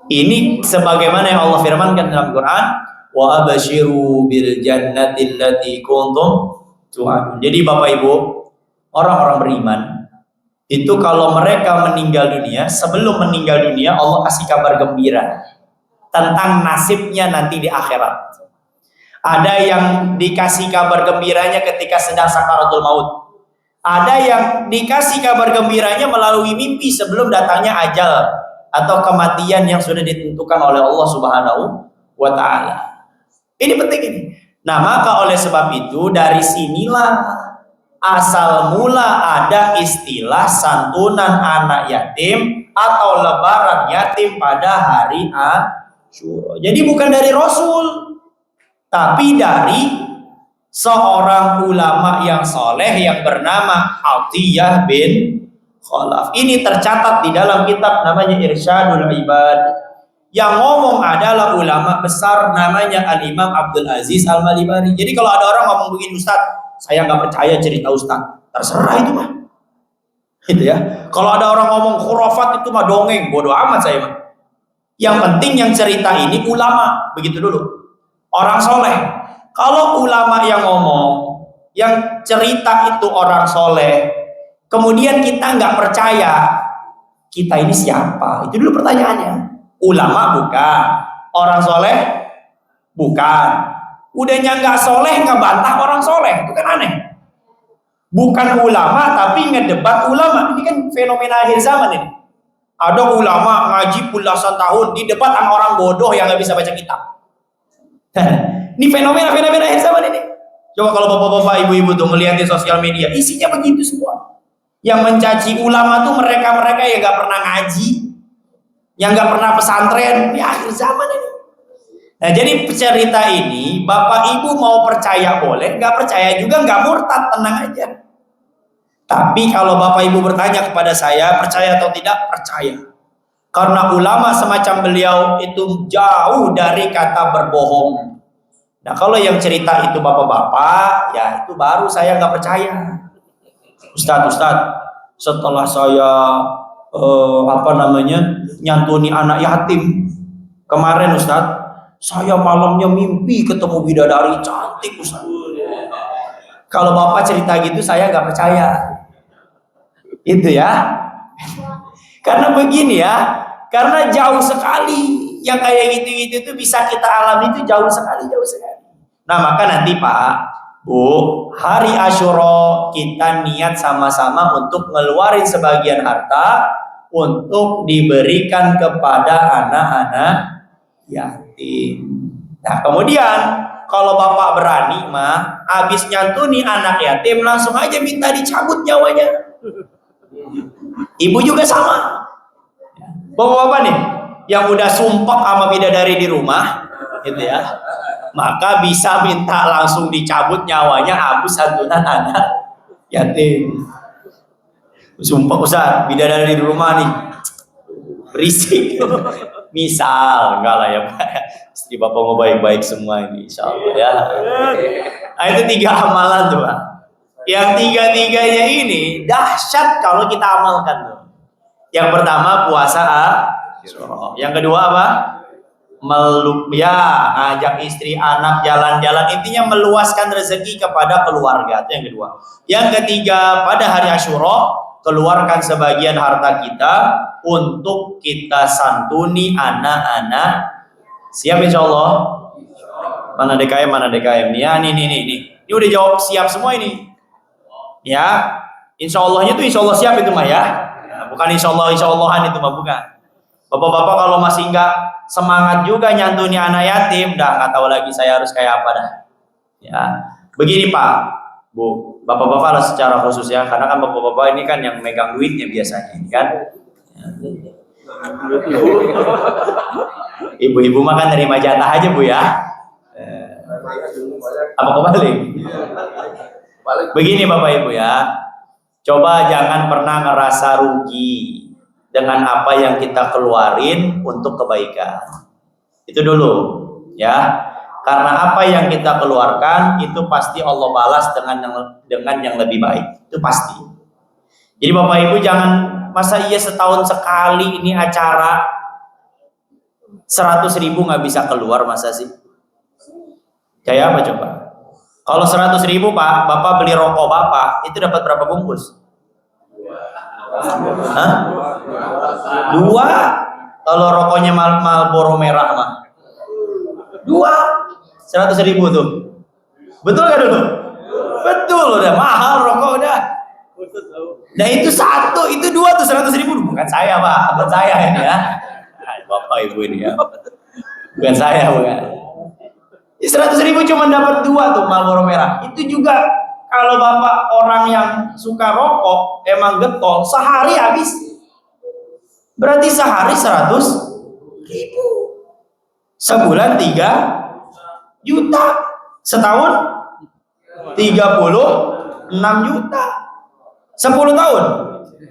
Ini sebagaimana yang Allah firmankan dalam Quran, wa abashiru bil jannati allati kuntum tu'adun. Jadi Bapak Ibu, orang-orang beriman itu kalau mereka meninggal dunia, sebelum meninggal dunia Allah kasih kabar gembira tentang nasibnya nanti di akhirat. Ada yang dikasih kabar gembiranya ketika sedang sakaratul maut. Ada yang dikasih kabar gembiranya melalui mimpi sebelum datangnya ajal atau kematian yang sudah ditentukan oleh Allah Subhanahu wa taala. Ini penting ini. Nah, maka oleh sebab itu dari sinilah asal mula ada istilah santunan anak yatim atau lebaran yatim pada hari Asyura. Jadi bukan dari Rasul, tapi dari seorang ulama yang soleh yang bernama Atiyah bin khalaf. Ini tercatat di dalam kitab namanya Irsyadul Ibad. Yang ngomong adalah ulama besar namanya Al-Imam Abdul Aziz Al-Malibari. Jadi kalau ada orang ngomong begini, Ustaz, saya nggak percaya cerita Ustaz. Terserah itu mah. Gitu ya. Kalau ada orang ngomong khurafat itu mah dongeng, bodoh amat saya mah. Yang penting yang cerita ini ulama, begitu dulu. Orang soleh. Kalau ulama yang ngomong, yang cerita itu orang soleh, kemudian kita nggak percaya, kita ini siapa? Itu dulu pertanyaannya. Ulama bukan, orang soleh bukan. Udahnya nggak soleh ngebantah orang soleh, itu kan aneh. Bukan ulama tapi ngedebat ulama. Ini kan fenomena akhir zaman ini. Ada ulama ngaji puluhan tahun didebat sama orang bodoh yang nggak bisa baca kitab. Ini fenomena akhir zaman ini. Coba kalau bapak-bapak, ibu-ibu tuh melihat di sosial media, isinya begitu semua. Yang mencaci ulama tuh mereka-mereka yang nggak pernah ngaji, yang nggak pernah pesantren. Di akhir zaman ini. Nah, jadi cerita ini, bapak ibu mau percaya boleh, nggak percaya juga nggak murtad, tenang aja. Tapi kalau bapak ibu bertanya kepada saya, percaya atau tidak? Percaya. Karena ulama semacam beliau itu jauh dari kata berbohong. Nah, kalau yang cerita itu bapak-bapak, ya itu baru saya nggak percaya. Ustadz, setelah saya nyantuni anak yatim kemarin, Ustadz, saya malamnya mimpi ketemu bidadari cantik, Ustadz. Kalau bapak cerita gitu saya nggak percaya. Itu ya. Karena begini ya, karena jauh sekali yang kayak gitu-gitu itu bisa kita alami, itu jauh sekali. Nah, maka nanti Pak, Bu, hari Asyura kita niat sama-sama untuk ngeluarin sebagian harta untuk diberikan kepada anak-anak yatim. Nah, kemudian kalau bapak berani mah, habis nyantuni anak yatim langsung aja minta dicabut nyawanya. Ibu juga sama. Bapak-bapak nih yang udah sumpah sama bidadari di rumah, gitu ya, maka bisa minta langsung dicabut nyawanya habis santunan anak yatim. Sumpah Ustaz, bidadari di rumah nih berisik. Misal, enggak lah ya Pak. Istri bapak mau baik-baik semua ini, insya Allah ya. Nah, itu 3 amalan tuh Pak. Yang 3-3-nya ini dahsyat kalau kita amalkan tuh. Yang pertama puasa Asyura. Yang kedua apa? Ngajak istri, anak jalan-jalan, intinya meluaskan rezeki kepada keluarga. Itu yang kedua. Yang ketiga, pada hari Asyura keluarkan sebagian harta kita untuk kita santuni anak-anak. Siap insya Allah? Mana DKM? Ya, nih. Ini udah jawab siap semua ini. Ya, insya Allahnya tuh insya Allah siap itu mah ya. Bukan insya Allahan itu mah, bukan. Bapak-bapak kalau masih nggak semangat juga nyantuni anak yatim, dah nggak tahu lagi saya harus kayak apa dah. Ya, begini Pak, Bu, bapak-bapak harus secara khusus ya, karena kan bapak-bapak ini kan yang megang duitnya biasanya, kan? Ibu-ibu mah kan nerima jatah aja Bu ya. Apa kebalik? Begini Bapak Ibu ya, coba jangan pernah ngerasa rugi dengan apa yang kita keluarin untuk kebaikan. Itu dulu ya. Karena apa yang kita keluarkan itu pasti Allah balas dengan yang lebih baik. Itu pasti. Jadi Bapak Ibu jangan, masa iya setahun sekali ini acara 100.000 nggak bisa keluar, masa sih? Kayak apa coba? Kalau 100.000 Pak, Bapak beli rokok Bapak, itu dapat berapa bungkus? Hah? 2. Kalau rokoknya Marlboro merah mah 2. 100.000 tuh. Betul gak dulu? Betul, udah mahal rokok udah. Nah itu 1, itu 2 tuh 100.000. Bukan saya Pak, bukan saya ini ya. Bapak Ibu ini ya. Bukan saya, bukan. 100.000 cuma dapat 2 tuh Marlboro merah. Itu juga kalau Bapak orang yang suka rokok emang getol, sehari habis. Berarti sehari 100.000. Sebulan 3 juta. Setahun 36 juta. 10 tahun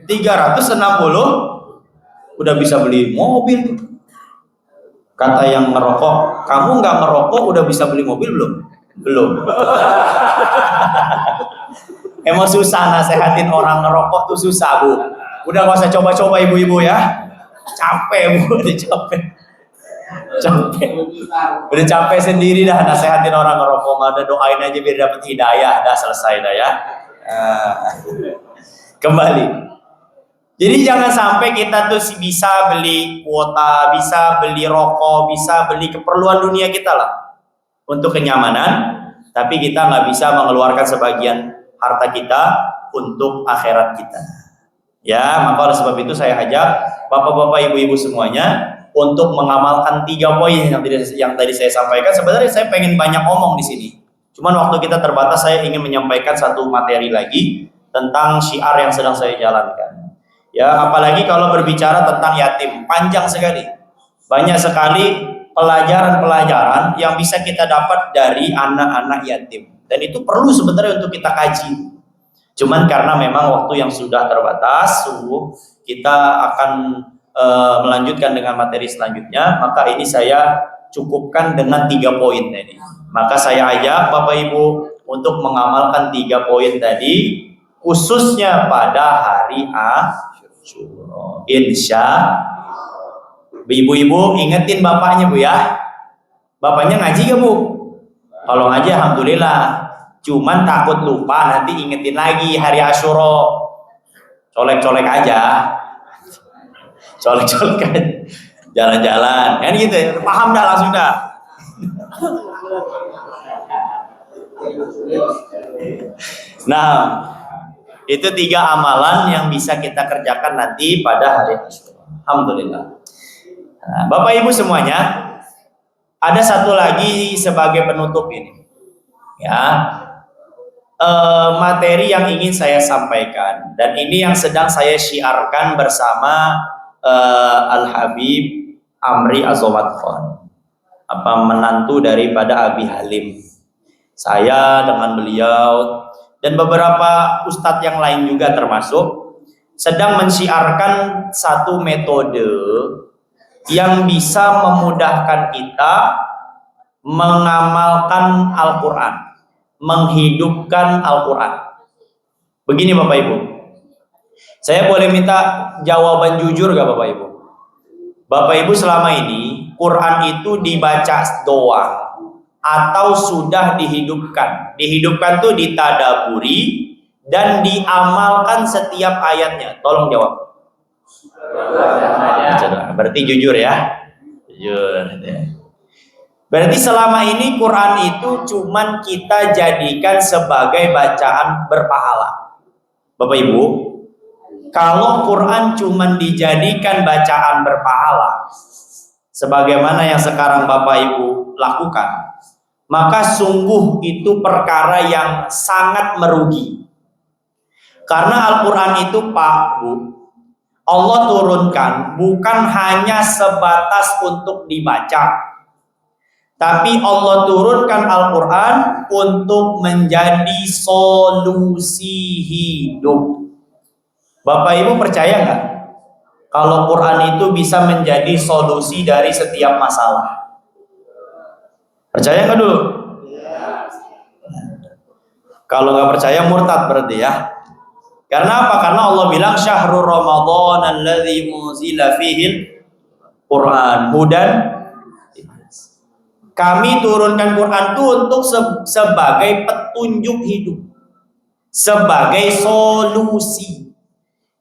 360 udah bisa beli mobil. Kata yang ngerokok, kamu nggak ngerokok udah bisa beli mobil belum? Belum. Emang susah nasehatin orang ngerokok tuh, susah Bu. Udah gak usah coba-coba ibu-ibu ya. Capek Bu, udah capek. Udah capek sendiri dah nasehatin orang ngerokok. Udah doain aja biar dapet hidayah. Dah selesai dah ya. Kembali. Jadi jangan sampai kita tuh bisa beli kuota, bisa beli rokok, bisa beli keperluan dunia kita lah untuk kenyamanan, tapi kita nggak bisa mengeluarkan sebagian harta kita untuk akhirat kita. Ya, maka oleh sebab itu saya ajak bapak-bapak, ibu-ibu semuanya untuk mengamalkan 3 poin yang tadi saya sampaikan. Sebenarnya saya pengen banyak ngomong di sini, cuman waktu kita terbatas. Saya ingin menyampaikan satu materi lagi tentang syiar yang sedang saya jalankan. Ya, apalagi kalau berbicara tentang yatim, panjang sekali. Banyak sekali pelajaran-pelajaran yang bisa kita dapat dari anak-anak yatim. Dan itu perlu sebenarnya untuk kita kaji. Cuman karena memang waktu yang sudah terbatas, kita akan melanjutkan dengan materi selanjutnya. Maka ini saya cukupkan dengan 3 poin tadi. Maka saya ajak Bapak Ibu untuk mengamalkan 3 poin tadi, khususnya pada hari Asyura. Insya ibu-ibu ingetin bapaknya Bu ya. Bapaknya ngaji gak Bu? Kalau ngaji alhamdulillah. Cuman takut lupa, nanti ingetin lagi hari Asyura. Colek-colek aja. Colek-colek aja. Jalan-jalan. Kan gitu ya. Paham dah langsung dah. Nah, itu 3 amalan yang bisa kita kerjakan nanti pada hari Asyura. Alhamdulillah. Nah, Bapak Ibu semuanya, ada satu lagi sebagai penutup ini. Ya, materi yang ingin saya sampaikan, dan ini yang sedang saya syiarkan bersama Al-Habib Amri Azawad Khan, menantu daripada Abi Halim. Saya dengan beliau dan beberapa ustadz yang lain juga termasuk sedang mensyiarkan satu metode yang bisa memudahkan kita mengamalkan Al-Quran, menghidupkan Al-Quran. Begini Bapak Ibu, saya boleh minta jawaban jujur gak Bapak Ibu? Bapak Ibu selama ini Quran itu dibaca doang atau sudah dihidupkan? Dihidupkan tuh ditadaburi dan diamalkan setiap ayatnya. Tolong jawab. Berarti jujur ya. Jujur. Berarti selama ini Quran itu cuman kita jadikan sebagai bacaan berpahala. Bapak Ibu, kalau Quran cuman dijadikan bacaan berpahala, sebagaimana yang sekarang Bapak Ibu lakukan, maka sungguh itu perkara yang sangat merugi. Karena Al-Quran itu Pak Bu, Allah turunkan bukan hanya sebatas untuk dibaca, tapi Allah turunkan Al-Quran untuk menjadi solusi hidup. Bapak Ibu percaya nggak kalau Quran itu bisa menjadi solusi dari setiap masalah? Percaya nggak dulu? Kalau nggak percaya murtad berarti ya. Karena apa? Karena Allah bilang syahrul Ramadan alladzi unzila fihil Quran hudan. Kami turunkan Quran itu untuk sebagai petunjuk hidup, sebagai solusi.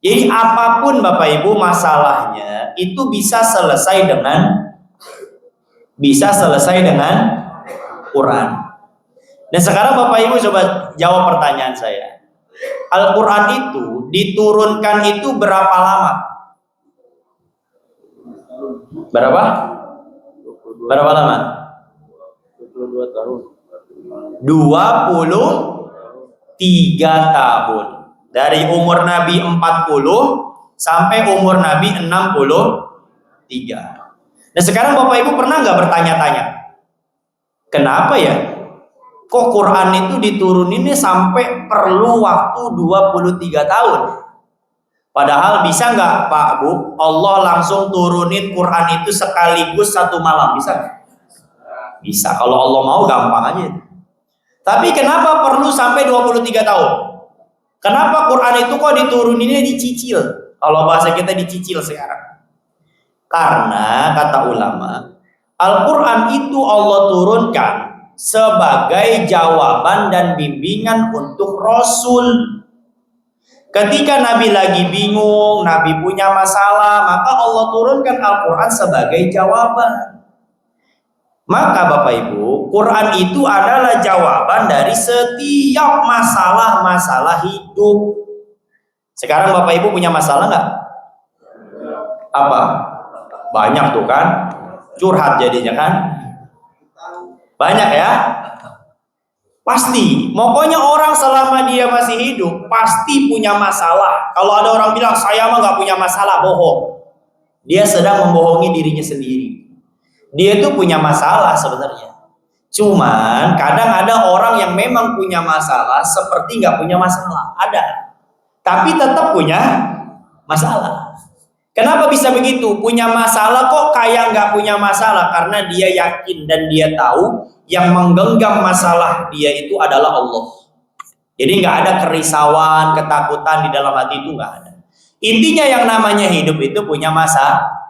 Jadi apapun Bapak Ibu masalahnya itu bisa selesai dengan Quran. Dan sekarang Bapak Ibu coba jawab pertanyaan saya. Al-Quran itu diturunkan itu berapa lama? Berapa lama? 22 tahun. 23 tahun. Dari umur Nabi 40 sampai umur Nabi 63. Nah sekarang Bapak Ibu pernah nggak bertanya-tanya, kenapa ya kok Quran itu dituruninnya sampai perlu waktu 23 tahun? Padahal bisa nggak Pak Bu, Allah langsung turunin Quran itu sekaligus satu malam, bisa nggak? Bisa, kalau Allah mau gampang aja. Tapi kenapa perlu sampai 23 tahun? Kenapa Quran itu kok dituruninnya dicicil? Kalau bahasa kita dicicil sekarang. Karena kata ulama, Al-Quran itu Allah turunkan sebagai jawaban dan bimbingan untuk Rasul. Ketika Nabi lagi bingung, Nabi punya masalah, maka Allah turunkan Al-Quran sebagai jawaban. Maka Bapak Ibu, Quran itu adalah jawaban dari setiap masalah-masalah hidup. Sekarang Bapak Ibu punya masalah nggak? Apa? Banyak tuh kan? Curhat jadinya kan? Banyak ya? Pasti, pokoknya orang selama dia masih hidup pasti punya masalah. Kalau ada orang bilang saya mah nggak punya masalah, bohong. Dia sedang membohongi dirinya sendiri. Dia itu punya masalah sebenarnya. Cuman kadang ada orang yang memang punya masalah seperti nggak punya masalah. Ada, tapi tetap punya masalah. Kenapa bisa begitu? Punya masalah kok kayak nggak punya masalah, karena dia yakin dan dia tahu yang menggenggam masalah dia itu adalah Allah. Jadi nggak ada kerisauan, ketakutan di dalam hati itu nggak ada. Intinya yang namanya hidup itu punya masalah.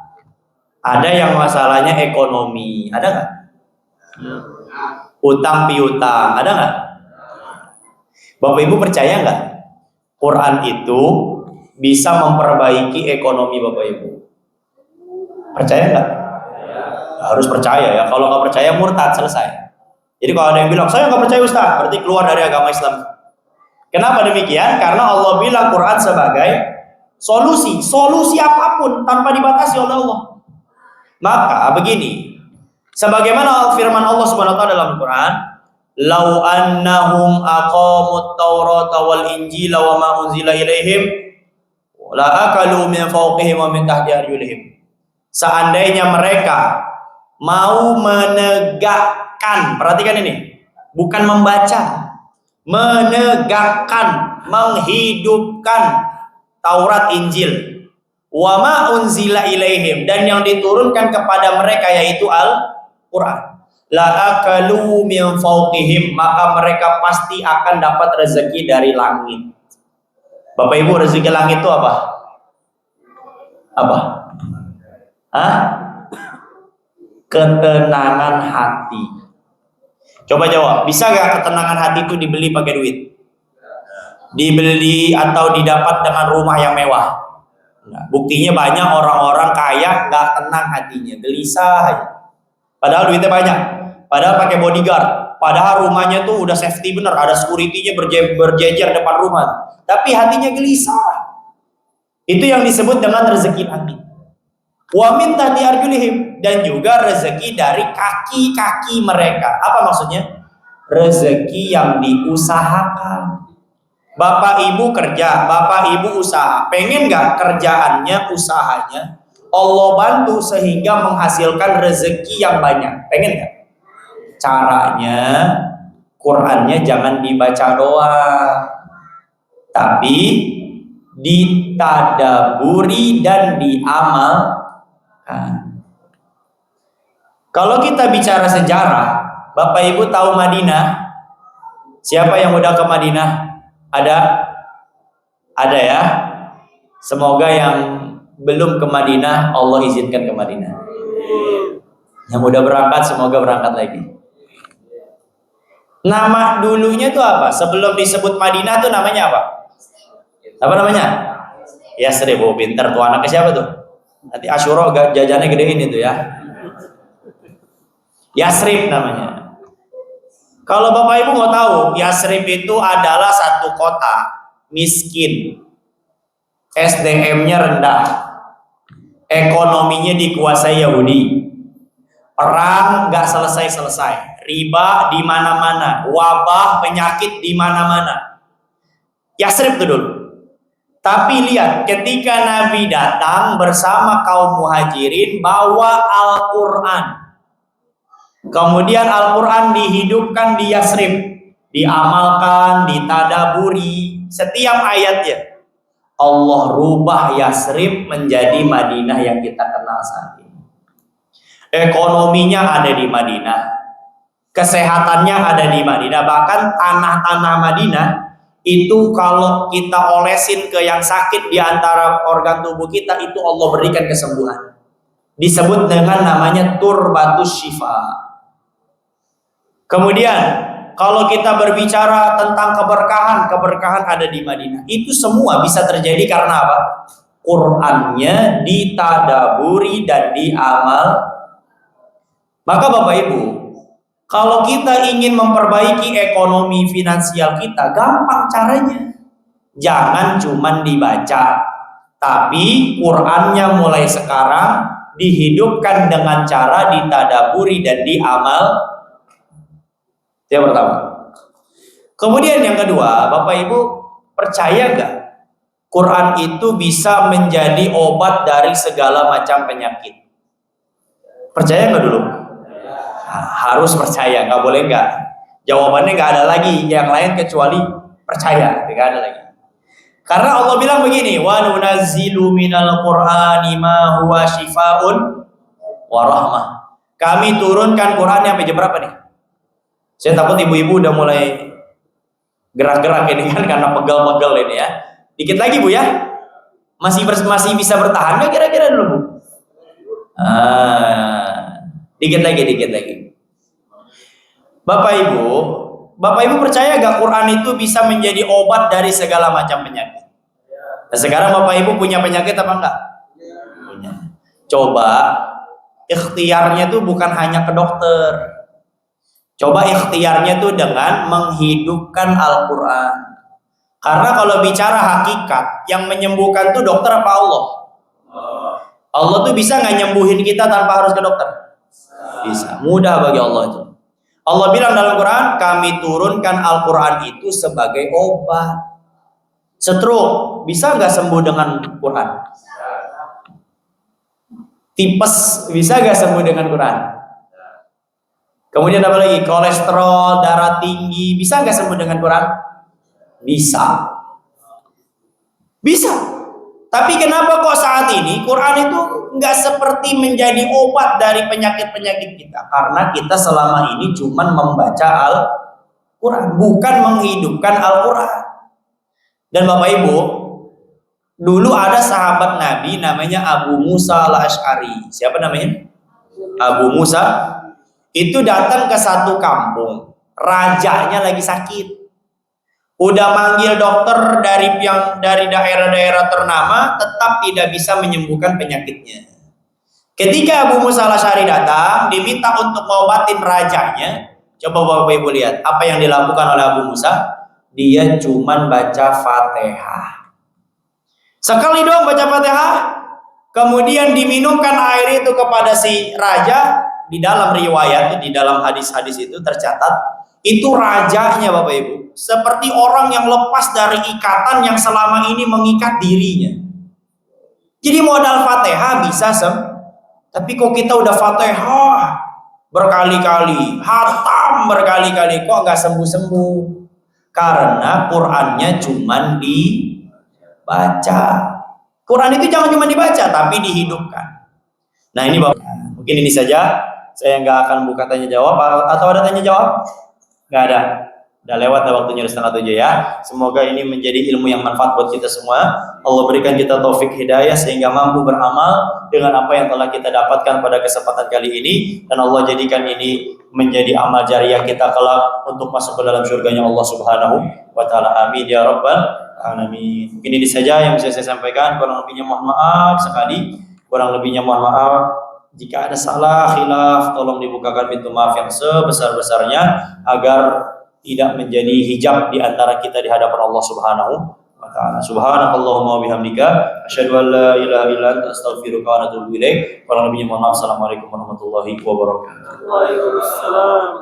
Ada yang masalahnya ekonomi, ada nggak? Utang piutang, ada nggak? Bapak Ibu percaya nggak? Quran itu bisa memperbaiki ekonomi Bapak Ibu. Percaya nggak? Harus percaya ya. Kalau nggak percaya murtad, selesai. Jadi kalau ada yang bilang saya nggak percaya Ustaz, berarti keluar dari agama Islam. Kenapa demikian? Karena Allah bilang Quran sebagai solusi apapun tanpa dibatasi oleh Allah. Maka begini, sebagaimana firman Allah Subhanahu wa taala dalam Quran, "Lau annahum aqamut Taurata wal Injila wa ma unzila ilaihim la akalu min fawqihim wa min tahti arjulihim." Seandainya mereka mau menegakkan, perhatikan ini, bukan membaca, menegakkan, menghidupkan Taurat Injil, wa ma unzila ilaihim, dan yang diturunkan kepada mereka yaitu Al-Quran, la akalu min fawqihim, maka mereka pasti akan dapat rezeki dari langit. Bapak Ibu, rezeki langit itu apa? Apa? Hah? Ketenangan hati. Coba jawab, bisa gak ketenangan hati itu dibeli pakai duit? Dibeli atau didapat dengan rumah yang mewah? Nah, buktinya banyak orang-orang kaya gak tenang hatinya, gelisah aja. Padahal duitnya banyak, padahal pakai bodyguard, padahal rumahnya tuh udah safety bener, ada security-nya berjejer depan rumah, tapi hatinya gelisah. Itu yang disebut dengan rezeki hati. Wa min tahti arjulihim, dan juga rezeki dari kaki-kaki mereka. Apa maksudnya? Rezeki yang diusahakan. Bapak Ibu kerja, Bapak Ibu usaha. Pengen gak kerjaannya, usahanya Allah bantu sehingga menghasilkan rezeki yang banyak? Pengen gak? Caranya, Qurannya jangan dibaca doang, tapi ditadaburi dan diamal. Kalau kita bicara sejarah, Bapak Ibu tahu Madinah? Siapa yang udah ke Madinah? Ada? Ada ya? Semoga yang belum ke Madinah Allah izinkan ke Madinah. Yang udah berangkat semoga berangkat lagi. Nama dulunya tuh apa? Sebelum disebut Madinah tuh namanya apa? Apa namanya? Yasrib. Oh, pinter tuh, anaknya siapa tuh? Nanti Asyura jajannya gedein itu ya. Yasrib namanya. Kalau Bapak Ibu mau tahu, Yasrib itu adalah satu kota miskin, SDM-nya rendah, ekonominya dikuasai Yahudi, perang nggak selesai-selesai, riba di mana-mana, wabah penyakit di mana-mana. Yasrib itu dulu. Tapi lihat, ketika Nabi datang bersama kaum muhajirin bawa Al-Quran, kemudian Al-Quran dihidupkan di Yasrib, diamalkan, ditadaburi setiap ayatnya. Allah rubah Yasrib menjadi Madinah yang kita kenal saat ini. Ekonominya ada di Madinah, kesehatannya ada di Madinah, bahkan tanah-tanah Madinah itu kalau kita olesin ke yang sakit di antara organ tubuh kita, itu Allah berikan kesembuhan. Disebut dengan namanya turbatus syifa. Kemudian kalau kita berbicara tentang keberkahan, keberkahan ada di Madinah. Itu semua bisa terjadi karena apa? Qur'annya ditadaburi dan diamal. Maka Bapak Ibu, kalau kita ingin memperbaiki ekonomi finansial kita, gampang caranya. Jangan cuman dibaca, tapi Qur'annya mulai sekarang dihidupkan dengan cara ditadaburi dan diamal. Yang pertama. Kemudian yang kedua, Bapak Ibu percaya nggak Quran itu bisa menjadi obat dari segala macam penyakit? Percaya nggak dulu? Nah, harus percaya, nggak boleh nggak. Jawabannya nggak ada lagi yang lain kecuali percaya, nggak ada lagi. Karena Allah bilang begini, wa nunazzilu minal Qur'ani ma huwa syifaun wa rahmah. Kami turunkan Quran sampai jam berapa nih? Saya takut ibu-ibu udah mulai gerak-gerak ini kan karena pegel-pegel ini ya. Dikit lagi Bu ya. Masih bisa bertahan nggak kira-kira dulu Bu? Dikit lagi. Bapak Ibu percaya gak Quran itu bisa menjadi obat dari segala macam penyakit? Nah, sekarang Bapak Ibu punya penyakit apa enggak? Punya. Coba ikhtiarnya tuh bukan hanya ke dokter. Coba ikhtiarnya tuh dengan menghidupkan Al-Quran. Karena kalau bicara hakikat, yang menyembuhkan tuh dokter apa Allah? Allah tuh bisa nggak nyembuhin kita tanpa harus ke dokter? Bisa. Mudah bagi Allah itu. Allah bilang dalam Quran, kami turunkan Al-Quran itu sebagai obat. Stroke, bisa nggak sembuh dengan Quran? Tipes, bisa nggak sembuh dengan Quran? Kemudian apa lagi? Kolesterol, darah tinggi, bisa nggak sembuh dengan Quran? Bisa. Bisa. Tapi kenapa kok saat ini Quran itu nggak seperti menjadi obat dari penyakit-penyakit kita? Karena kita selama ini cuma membaca Al-Quran, bukan menghidupkan Al-Quran. Dan Bapak Ibu, dulu ada sahabat Nabi namanya Abu Musa al-Asy'ari. Siapa namanya? Abu Musa. Itu datang ke satu kampung, rajanya lagi sakit. Udah manggil dokter dari daerah-daerah ternama, tetap tidak bisa menyembuhkan penyakitnya. Ketika Abu Musa al-Asy'ari datang, diminta untuk ngobatin rajanya. Coba Bapak Ibu lihat apa yang dilakukan oleh Abu Musa. Dia cuman baca Fatihah. Sekali doang baca Fatihah, kemudian diminumkan air itu kepada si raja. Di dalam riwayat, di dalam hadis-hadis itu tercatat, itu rajanya Bapak Ibu seperti orang yang lepas dari ikatan yang selama ini mengikat dirinya. Jadi modal Fatihah bisa tapi kok kita udah Fatihah berkali-kali, hatam berkali-kali, kok nggak sembuh-sembuh? Karena Qurannya cuma dibaca. Quran itu jangan cuma dibaca, tapi dihidupkan. Nah ini Bapak, mungkin ini saja. Saya nggak akan buka tanya jawab, atau ada tanya jawab? Nggak ada. Udah lewat waktunya 6:30 ya. Semoga ini menjadi ilmu yang manfaat buat kita semua. Allah berikan kita taufik hidayah sehingga mampu beramal dengan apa yang telah kita dapatkan pada kesempatan kali ini, dan Allah jadikan ini menjadi amal jariah kita kelak untuk masuk ke dalam surganya Allah Subhanahu wa taala. Amin ya rabbal alamin. Mungkin ini saja yang bisa saya sampaikan. Kurang lebihnya mohon maaf sekali. Kurang lebihnya mohon maaf. Jika ada salah, khilaf, tolong dibukakan pintu maaf yang sebesar-besarnya agar tidak menjadi hijab di antara kita di hadapan Allah Subhanahu wa taala. Subhanakallahumma wa bihamdika asyhadu an la ilaha illa anta astaghfiruka wa atubu ilaik. Kurang lebihnya mohon maaf. Assalamualaikum warahmatullahi wabarakatuh. Waalaikumsalam.